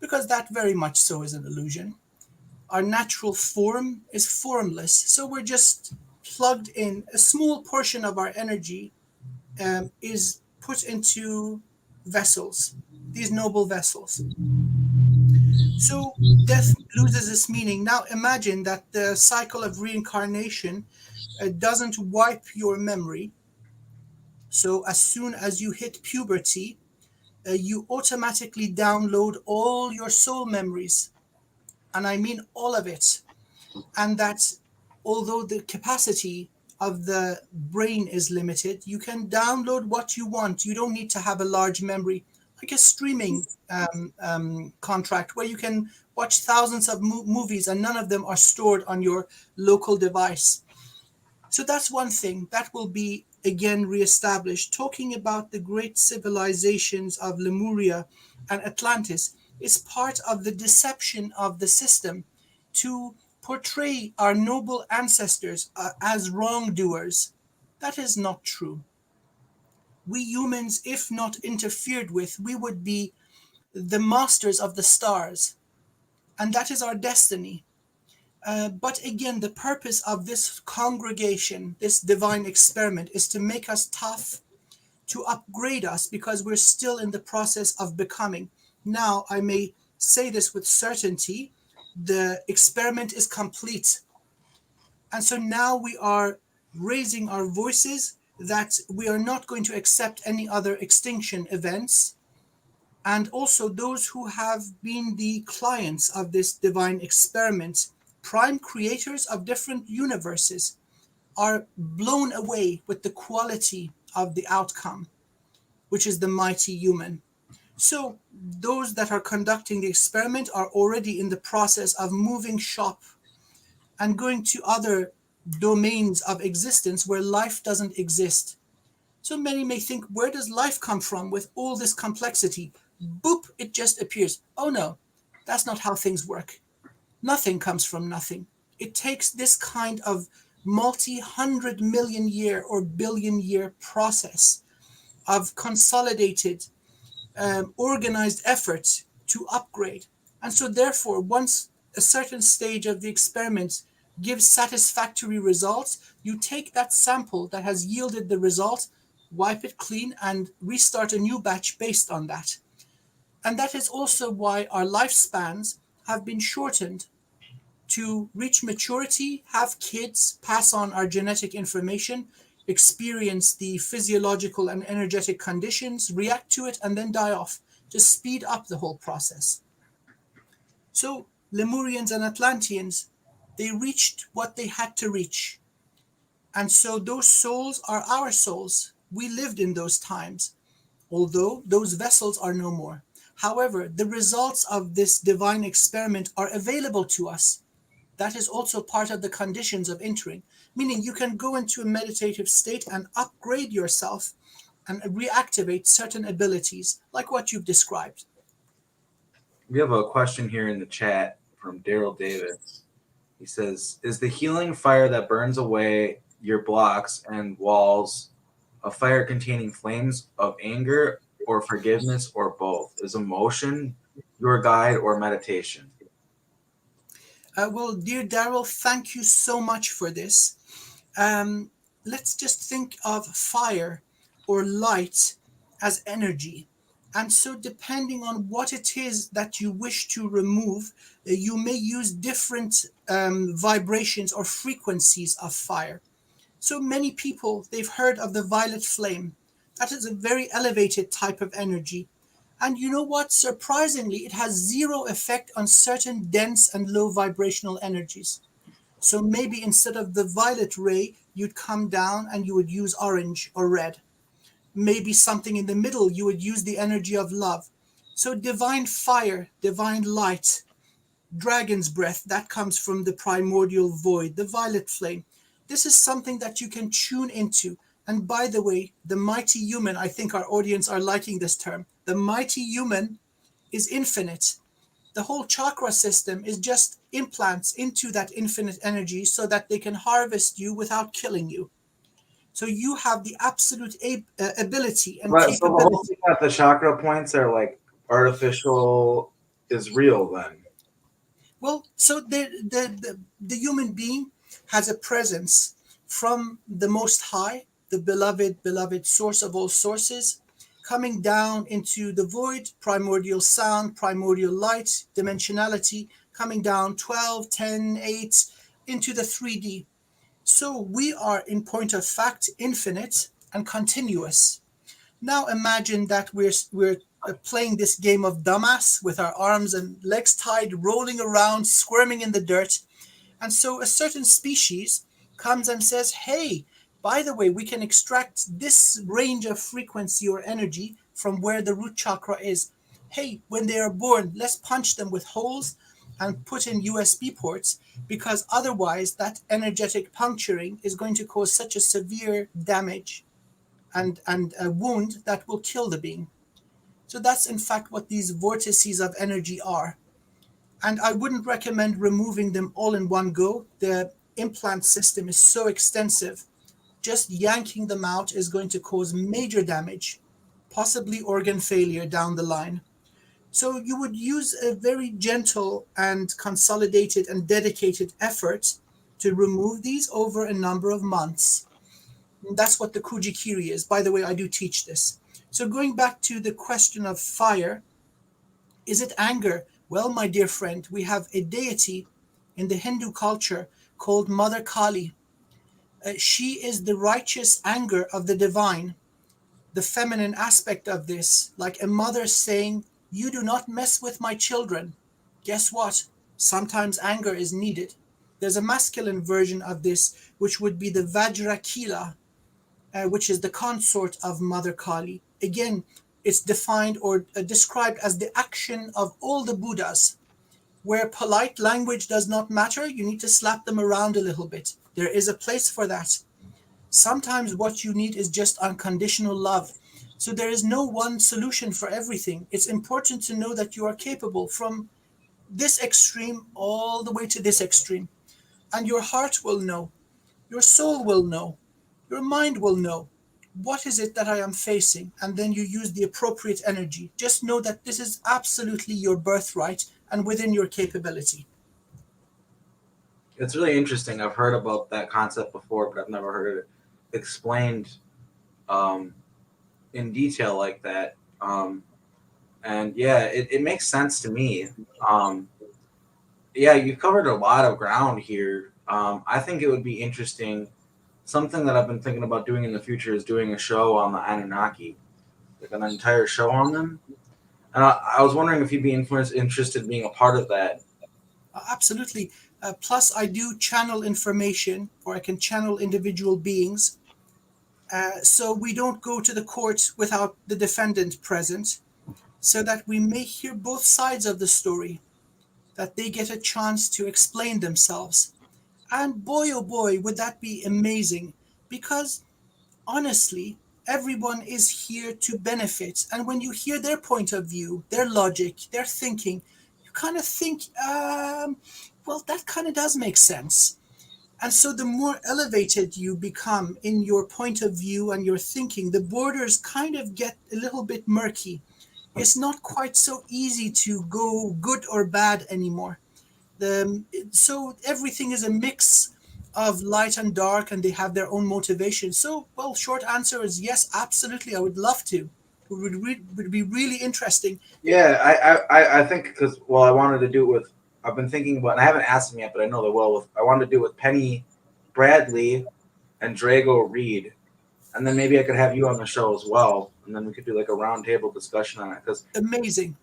because that very much so is an illusion. Our natural form is formless, so we're just plugged in. A small portion of our energy is put into vessels, these noble vessels. So death loses its meaning. Now imagine that the cycle of reincarnation doesn't wipe your memory. So as soon as you hit puberty, you automatically download all your soul memories. And I mean all of it. And that although the capacity of the brain is limited, you can download what you want. You don't need to have a large memory, like a streaming contract where you can watch thousands of movies and none of them are stored on your local device. So that's one thing that will be again reestablished. Talking about the great civilizations of Lemuria and Atlantis is part of the deception of the system to portray our noble ancestors as wrongdoers. That is not true. We humans, if not interfered with, we would be the masters of the stars, and that is our destiny. But again, the purpose of this congregation, this divine experiment, is to make us tough, to upgrade us, because we're still in the process of becoming. Now, I may say this with certainty, the experiment is complete. And so now we are raising our voices that we are not going to accept any other extinction events. And also those who have been the clients of this divine experiment, prime creators of different universes, are blown away with the quality of the outcome, which is the mighty human. So those that are conducting the experiment are already in the process of moving shop and going to other domains of existence where life doesn't exist. So many may think, where does life come from with all this complexity? Boop, it just appears. Oh no, that's not how things work. Nothing comes from nothing. It takes this kind of multi-hundred million year or billion year process of consolidated, organized efforts to upgrade. And so therefore, once a certain stage of the experiment gives satisfactory results, you take that sample that has yielded the result, wipe it clean, and restart a new batch based on that. And that is also why our lifespans have been shortened to reach maturity, have kids, pass on our genetic information, experience the physiological and energetic conditions, react to it, and then die off to speed up the whole process. So, Lemurians and Atlanteans, they reached what they had to reach. And so, those souls are our souls. We lived in those times, although those vessels are no more. However, the results of this divine experiment are available to us. That is also part of the conditions of entering, meaning you can go into a meditative state and upgrade yourself and reactivate certain abilities, like what you've described. We have a question here in the chat from Daryl Davis. He says, "Is the healing fire that burns away your blocks and walls a fire containing flames of anger or forgiveness or both? Is emotion your guide or meditation?" Well, dear Daryl, thank you so much for this. Um, let's just think of fire or light as energy. And so, depending on what it is that you wish to remove, you may use different vibrations or frequencies of fire. So, many people, they've heard of the violet flame. That is a very elevated type of energy. And you know what? Surprisingly, it has zero effect on certain dense and low vibrational energies. So maybe instead of the violet ray, you'd come down and you would use orange or red. Maybe something in the middle, you would use the energy of love. So divine fire, divine light, dragon's breath, that comes from the primordial void, the violet flame. This is something that you can tune into. And by the way, the mighty human, I think our audience are liking this term. The mighty human is infinite. The whole chakra system is just implants into that infinite energy so that they can harvest you without killing you. So you have the absolute ability and But so the whole capability. thing that the chakra points are like artificial is real then. Well, so the human being has a presence from the Most High, the beloved source of all sources, coming down into the void, primordial sound, primordial light, dimensionality, coming down 12, 10, 8 into the 3D. So we are, in point of fact, infinite and continuous. Now imagine that we're playing this game of dumbass with our arms and legs tied, rolling around, squirming in the dirt. And so a certain species comes and says, hey, by the way, we can extract this range of frequency or energy from where the root chakra is. Hey, when they are born, let's punch them with holes and put in USB ports, because otherwise that energetic puncturing is going to cause such a severe damage and a wound that will kill the being. So that's in fact what these vortices of energy are. And I wouldn't recommend removing them all in one go. The implant system is so extensive. Just yanking them out is going to cause major damage, possibly organ failure down the line. So you would use a very gentle and consolidated and dedicated effort to remove these over a number of months. That's what the Kujikiri is. By the way, I do teach this. So going back to the question of fire, is it anger? Well, my dear friend, we have a deity in the Hindu culture called Mother Kali. She is the righteous anger of the divine, the feminine aspect of this, like a mother saying, you do not mess with my children. Guess what? Sometimes anger is needed. There's a masculine version of this, which would be the Vajrakila, which is the consort of Mother Kali. Again, it's defined or described as the action of all the Buddhas. Where polite language does not matter, you need to slap them around a little bit. There is a place for that. Sometimes what you need is just unconditional love. So there is no one solution for everything. It's important to know that you are capable from this extreme all the way to this extreme. And your heart will know. Your soul will know. Your mind will know. What is it that I am facing? And then you use the appropriate energy. Just know that this is absolutely your birthright and within your capability. It's really interesting. I've heard about that concept before, but I've never heard it explained um, in detail like that. And yeah, it makes sense to me. Yeah, you've covered a lot of ground here. I think it would be interesting. Something that I've been thinking about doing in the future is doing a show on the Anunnaki, like an entire show on them. And I was wondering if you'd be interested in being a part of that. Absolutely. Plus, I do channel information, or I can channel individual beings. So we don't go to the court without the defendant present, so that we may hear both sides of the story, that they get a chance to explain themselves. And boy, oh boy, would that be amazing, because honestly, everyone is here to benefit. And when you hear their point of view, their logic, their thinking, you kind of think, well, that kind of does make sense. And so the more elevated you become in your point of view and your thinking, the borders kind of get a little bit murky. It's not quite so easy to go good or bad anymore. So everything is a mix of light and dark, and they have their own motivation. So, well, short answer is yes, absolutely. I would love to. Would be really interesting. Yeah, I think because I wanted to do it with. I've been thinking about, and I haven't asked them yet, but I know they will. I wanted to do it with Penny Bradley and Drago Reed, and then maybe I could have you on the show as well, and then we could do like a roundtable discussion on it. Because Amazing.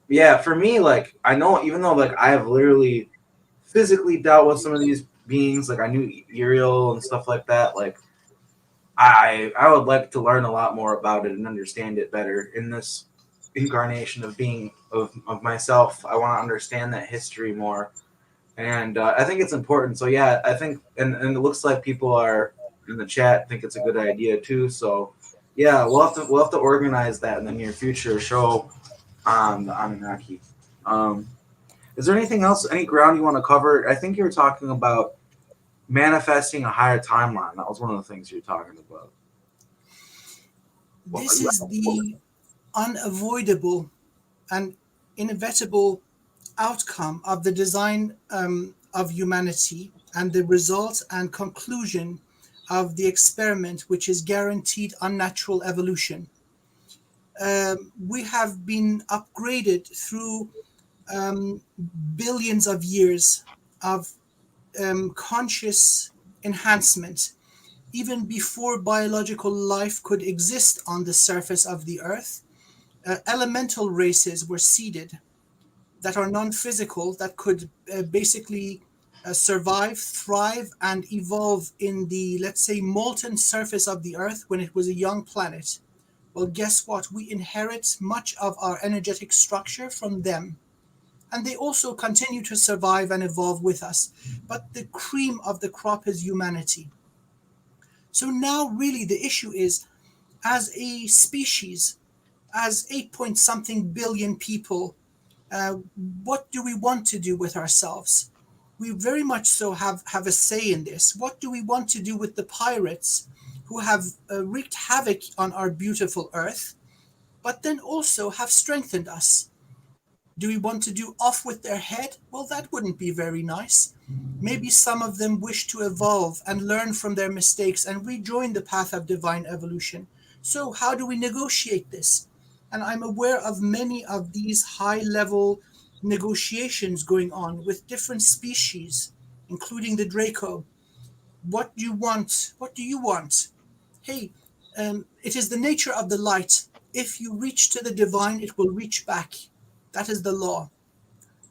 yeah, for me, like I know, even though like I have literally physically dealt with some of these beings, like I knew Uriel and stuff like that, like I would like to learn a lot more about it and understand it better in this incarnation of being of myself. I want to understand that history more, and I think it's important. So yeah, I think, and it looks like people are in the chat think it's a good idea too. So yeah, we'll have to organize that in the near future. Show on the Anunnaki. Is there anything else, any ground you want to cover? I think you were talking about manifesting a higher timeline. That was one of the things you were talking about. This is the unavoidable and inevitable outcome of the design of humanity and the result and conclusion of the experiment, which is guaranteed unnatural evolution. We have been upgraded through billions of years of conscious enhancement. Even before biological life could exist on the surface of the earth, elemental races were seeded that are non-physical, that could basically survive, thrive, and evolve in the, let's say, molten surface of the earth when it was a young planet. Well, guess what? We inherit much of our energetic structure from them. And they also continue to survive and evolve with us. But the cream of the crop is humanity. So now really the issue is, as a species, as 8 point something billion people, what do we want to do with ourselves? We very much so have a say in this. What do we want to do with the pirates who have wreaked havoc on our beautiful earth, but then also have strengthened us? Do we want to do off with their head? Well, that wouldn't be very nice. Maybe some of them wish to evolve and learn from their mistakes and rejoin the path of divine evolution. So, how do we negotiate this? And I'm aware of many of these high level negotiations going on with different species, including the Draco. What do you want? What do you want? Hey, it is the nature of the light. If you reach to the divine, it will reach back. That is the law.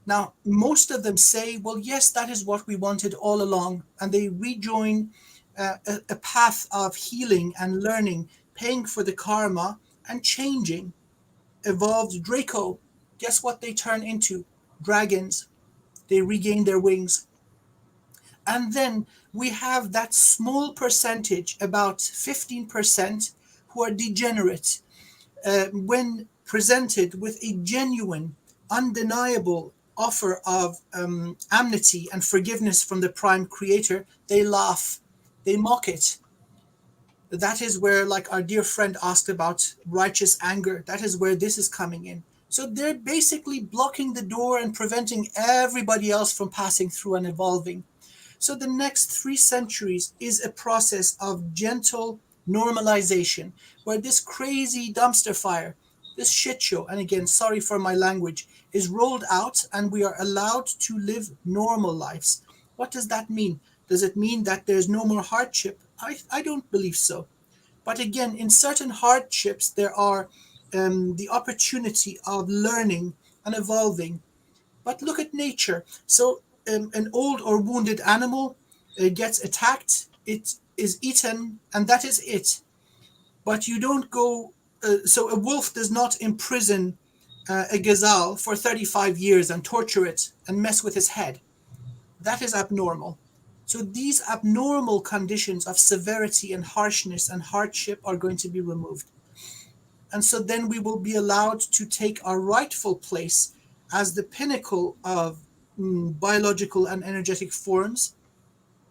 Now, most of them say, well, yes, that is what we wanted all along. And they rejoin a path of healing and learning, paying for the karma and changing. Evolved Draco, guess what they turn into? Dragons. They regain their wings. And then we have that small percentage, about 15%, who are degenerate. When presented with a genuine, undeniable offer of amnesty and forgiveness from the prime creator, they laugh, they mock it. That is where, like our dear friend asked about righteous anger, that is where this is coming in. So they're basically blocking the door and preventing everybody else from passing through and evolving. So the next 3 centuries is a process of gentle normalization, where this crazy dumpster fire, this shit show, and again, sorry for my language, is rolled out and we are allowed to live normal lives. What does that mean? Does it mean that there's no more hardship? I don't believe so. But again, in certain hardships, there are the opportunity of learning and evolving. But look at nature. So an old or wounded animal gets attacked, it is eaten, and that is it. But you don't go. So a wolf does not imprison a gazelle for 35 years and torture it and mess with his head. That is abnormal. So these abnormal conditions of severity and harshness and hardship are going to be removed. And so then we will be allowed to take our rightful place as the pinnacle of biological and energetic forms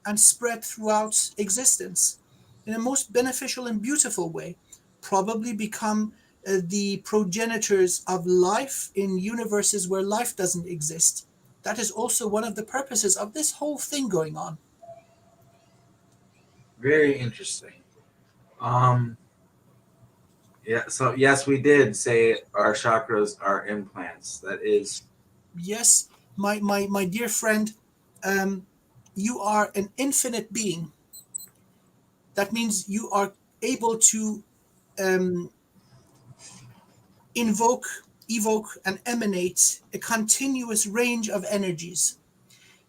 and spread throughout existence in a most beneficial and beautiful way. Probably become the progenitors of life in universes where life doesn't exist. That is also one of the purposes of this whole thing going on. Very interesting. Um, yeah. So yes, we did say our chakras are implants. That is. Yes, my dear friend, um, you are an infinite being. That means you are able to um, invoke, evoke, and emanate a continuous range of energies.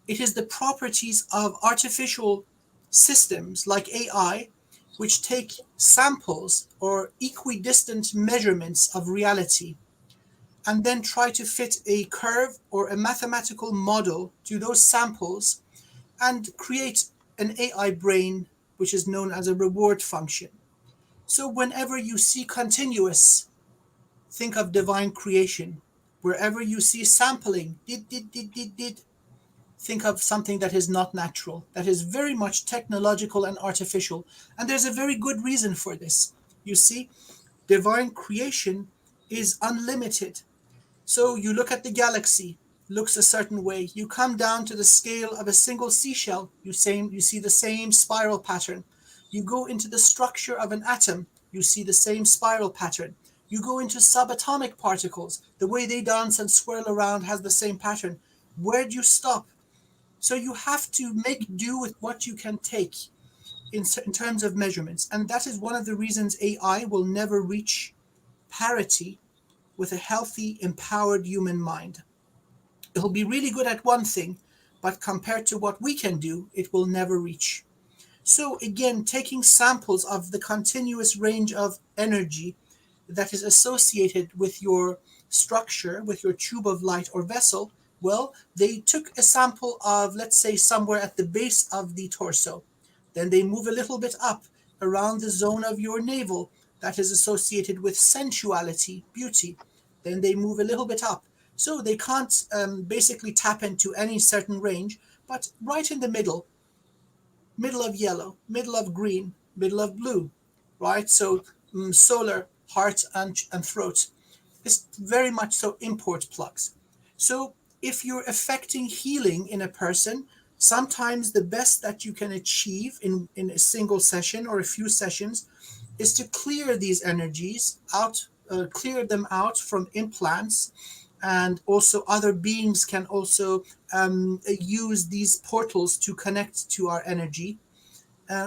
It is the properties of artificial systems like AI, which take samples or equidistant measurements of reality and then try to fit a curve or a mathematical model to those samples and create an AI brain which is known as a reward function. So whenever you see continuous, think of divine creation. Wherever you see sampling, did, think of something that is not natural, that is very much technological and artificial. And there's a very good reason for this. You see, divine creation is unlimited. So you look at the galaxy, looks a certain way. You come down to the scale of a single seashell, you see the same spiral pattern. You go into the structure of an atom, you see the same spiral pattern. You go into subatomic particles, the way they dance and swirl around has the same pattern. Where do you stop? So you have to make do with what you can take in terms of measurements. And that is one of the reasons AI will never reach parity with a healthy, empowered human mind. It'll be really good at one thing, but compared to what we can do, it will never reach. So again, taking samples of the continuous range of energy that is associated with your structure, with your tube of light or vessel, well, they took a sample of, let's say, somewhere at the base of the torso. Then they move a little bit up around the zone of your navel that is associated with sensuality, beauty. Then they move a little bit up. So they can't basically tap into any certain range, but right in the middle of yellow, middle of green, middle of blue, right? So solar, heart, and throat. It's very much so import plugs. So if you're affecting healing in a person, sometimes the best that you can achieve in a single session or a few sessions is to clear these energies out, clear them out from implants. And also other beings can also use these portals to connect to our energy.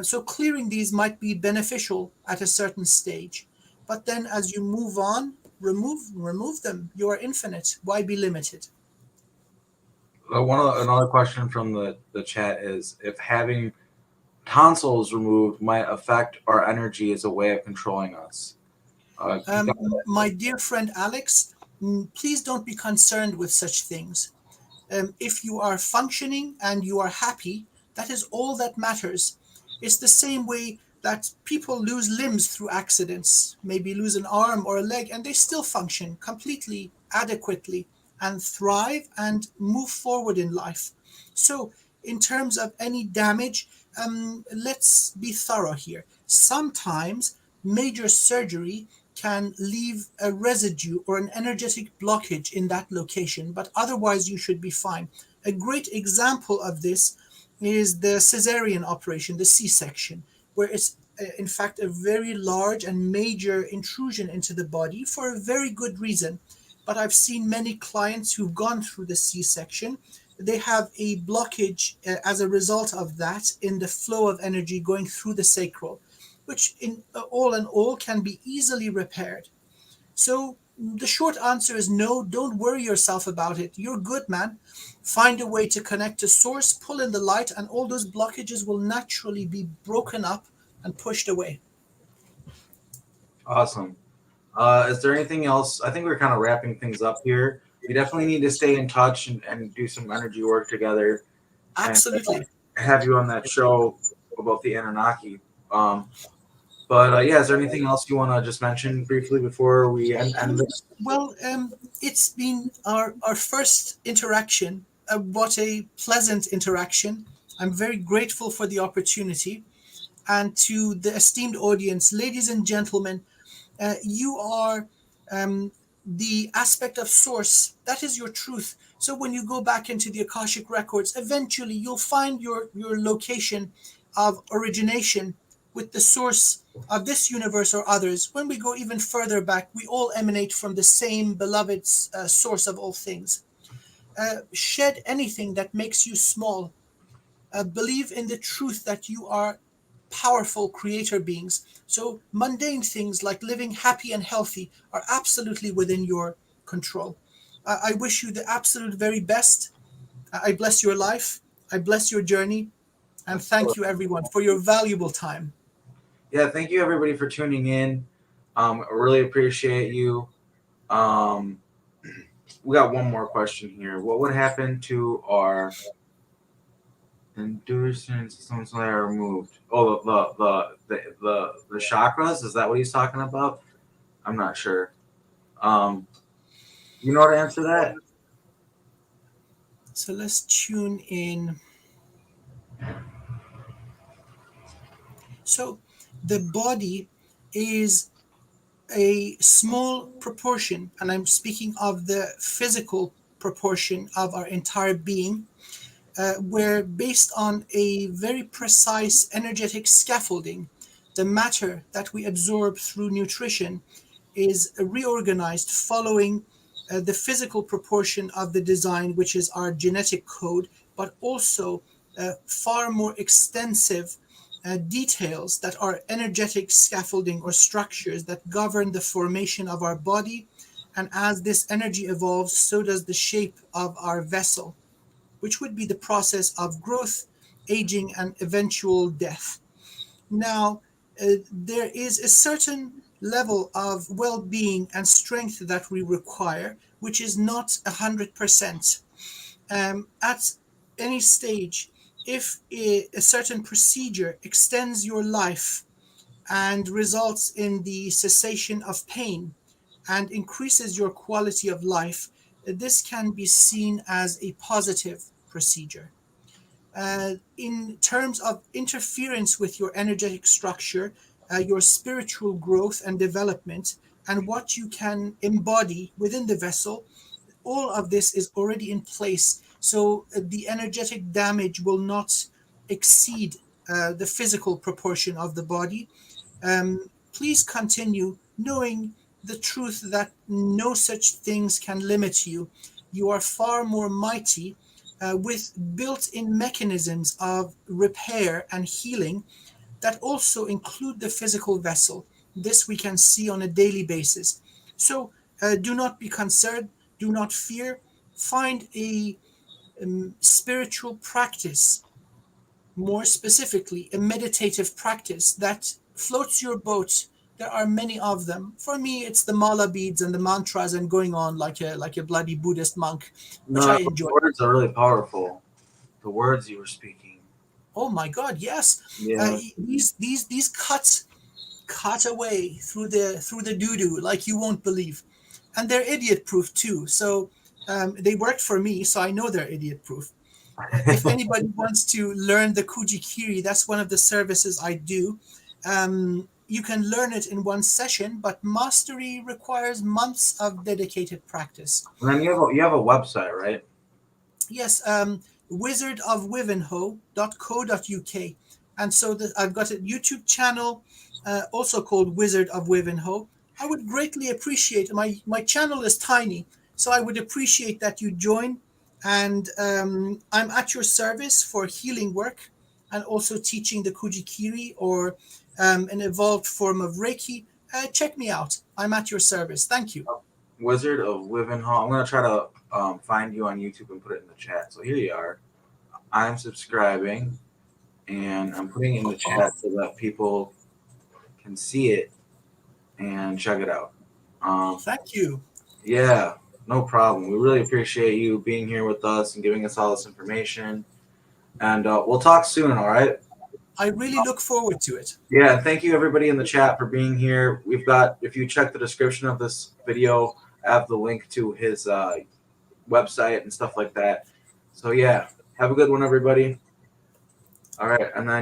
So clearing these might be beneficial at a certain stage, but then as you move on, remove them. You are infinite. Why be limited? Another question from the chat is if having tonsils removed might affect our energy as a way of controlling us. Um, my dear friend Alex, please don't be concerned with such things. If you are functioning and you are happy, that is all that matters. It's the same way that people lose limbs through accidents, maybe lose an arm or a leg, and they still function completely adequately and thrive and move forward in life. So, in terms of any damage, let's be thorough here. Sometimes major surgery can leave a residue or an energetic blockage in that location, but otherwise you should be fine. A great example of this is the cesarean operation, the C-section, where it's in fact a very large and major intrusion into the body for a very good reason. But I've seen many clients who've gone through the C-section. They have a blockage as a result of that in the flow of energy going through the sacral, which in all can be easily repaired. So the short answer is no, don't worry yourself about it. You're good, man. Find a way to connect to source, pull in the light, and all those blockages will naturally be broken up and pushed away. Awesome. Is there anything else? I think we're kind of wrapping things up here. We definitely need to stay in touch and do some energy work together. Absolutely. And have you on that show about the Anunnaki. But yeah, is there anything else you want to just mention briefly before we end this? Well, it's been our first interaction. What a pleasant interaction. I'm very grateful for the opportunity. And to the esteemed audience, ladies and gentlemen, you are the aspect of source. That is your truth. So when you go back into the Akashic records, eventually you'll find your location of origination with the source of this universe or others. When we go even further back, we all emanate from the same beloved source of all things. Shed anything that makes you small. Believe in the truth that you are powerful creator beings. So mundane things like living happy and healthy are absolutely within your control. I wish you the absolute very best. I bless your life. I bless your journey. And thank you, everyone, for your valuable time. Yeah, thank you everybody for tuning in. I really appreciate you. Um, we got one more question here. What would happen to our Endurance systems that are removed. Oh, the chakras. Is that what he's talking about? I'm not sure. You know how to answer that? So let's tune in. So the body is a small proportion, and I'm speaking of the physical proportion of our entire being, where based on a very precise energetic scaffolding, the matter that we absorb through nutrition is reorganized following the physical proportion of the design, which is our genetic code, but also far more extensive details that are energetic scaffolding or structures that govern the formation of our body. And as this energy evolves, so does the shape of our vessel, which would be the process of growth, aging, and eventual death. Now, there is a certain level of well being and strength that we require, which is not 100%. At any stage, if a certain procedure extends your life and results in the cessation of pain and increases your quality of life, this can be seen as a positive procedure. In terms of interference with your energetic structure, your spiritual growth and development, and what you can embody within the vessel, all of this is already in place. So the energetic damage will not exceed the physical proportion of the body. Please continue knowing the truth that no such things can limit you. You are far more mighty with built in mechanisms of repair and healing that also include the physical vessel. This we can see on a daily basis. So do not be concerned, do not fear. Find a spiritual practice, more specifically, a meditative practice that floats your boat. There are many of them. For me, it's the mala beads and the mantras and going on like a bloody Buddhist monk, which No, I the enjoy. words are really powerful. The words you were speaking. Oh my God, yes. Yeah. These cut away through the doo doo like you won't believe, and they're idiot proof too. So they worked for me, so I know they're idiot proof. If anybody wants to learn the Kujikiri, that's one of the services I do. You can learn it in one session, but mastery requires months of dedicated practice. And then you have a website, right? Yes, wizardofwivenhoe.co.uk. And so I've got a YouTube channel also called Wizard of Wivenhoe. I would greatly appreciate, my channel is tiny, so I would appreciate that you join. And I'm at your service for healing work and also teaching the Kujikiri or an evolved form of Reiki. Check me out. I'm at your service. Thank you. Wizard of Wivenhoe. I'm gonna try to find you on YouTube and put it in the chat. So here you are. I'm subscribing, and I'm putting it in the chat so that people can see it and check it out. Thank you. Yeah, no problem. We really appreciate you being here with us and giving us all this information. And we'll talk soon, all right? I really look forward to it. Yeah, thank you everybody in the chat for being here. We've got, if you check the description of this video, I have the link to his website and stuff like that. So yeah, have a good one, everybody. All right, and then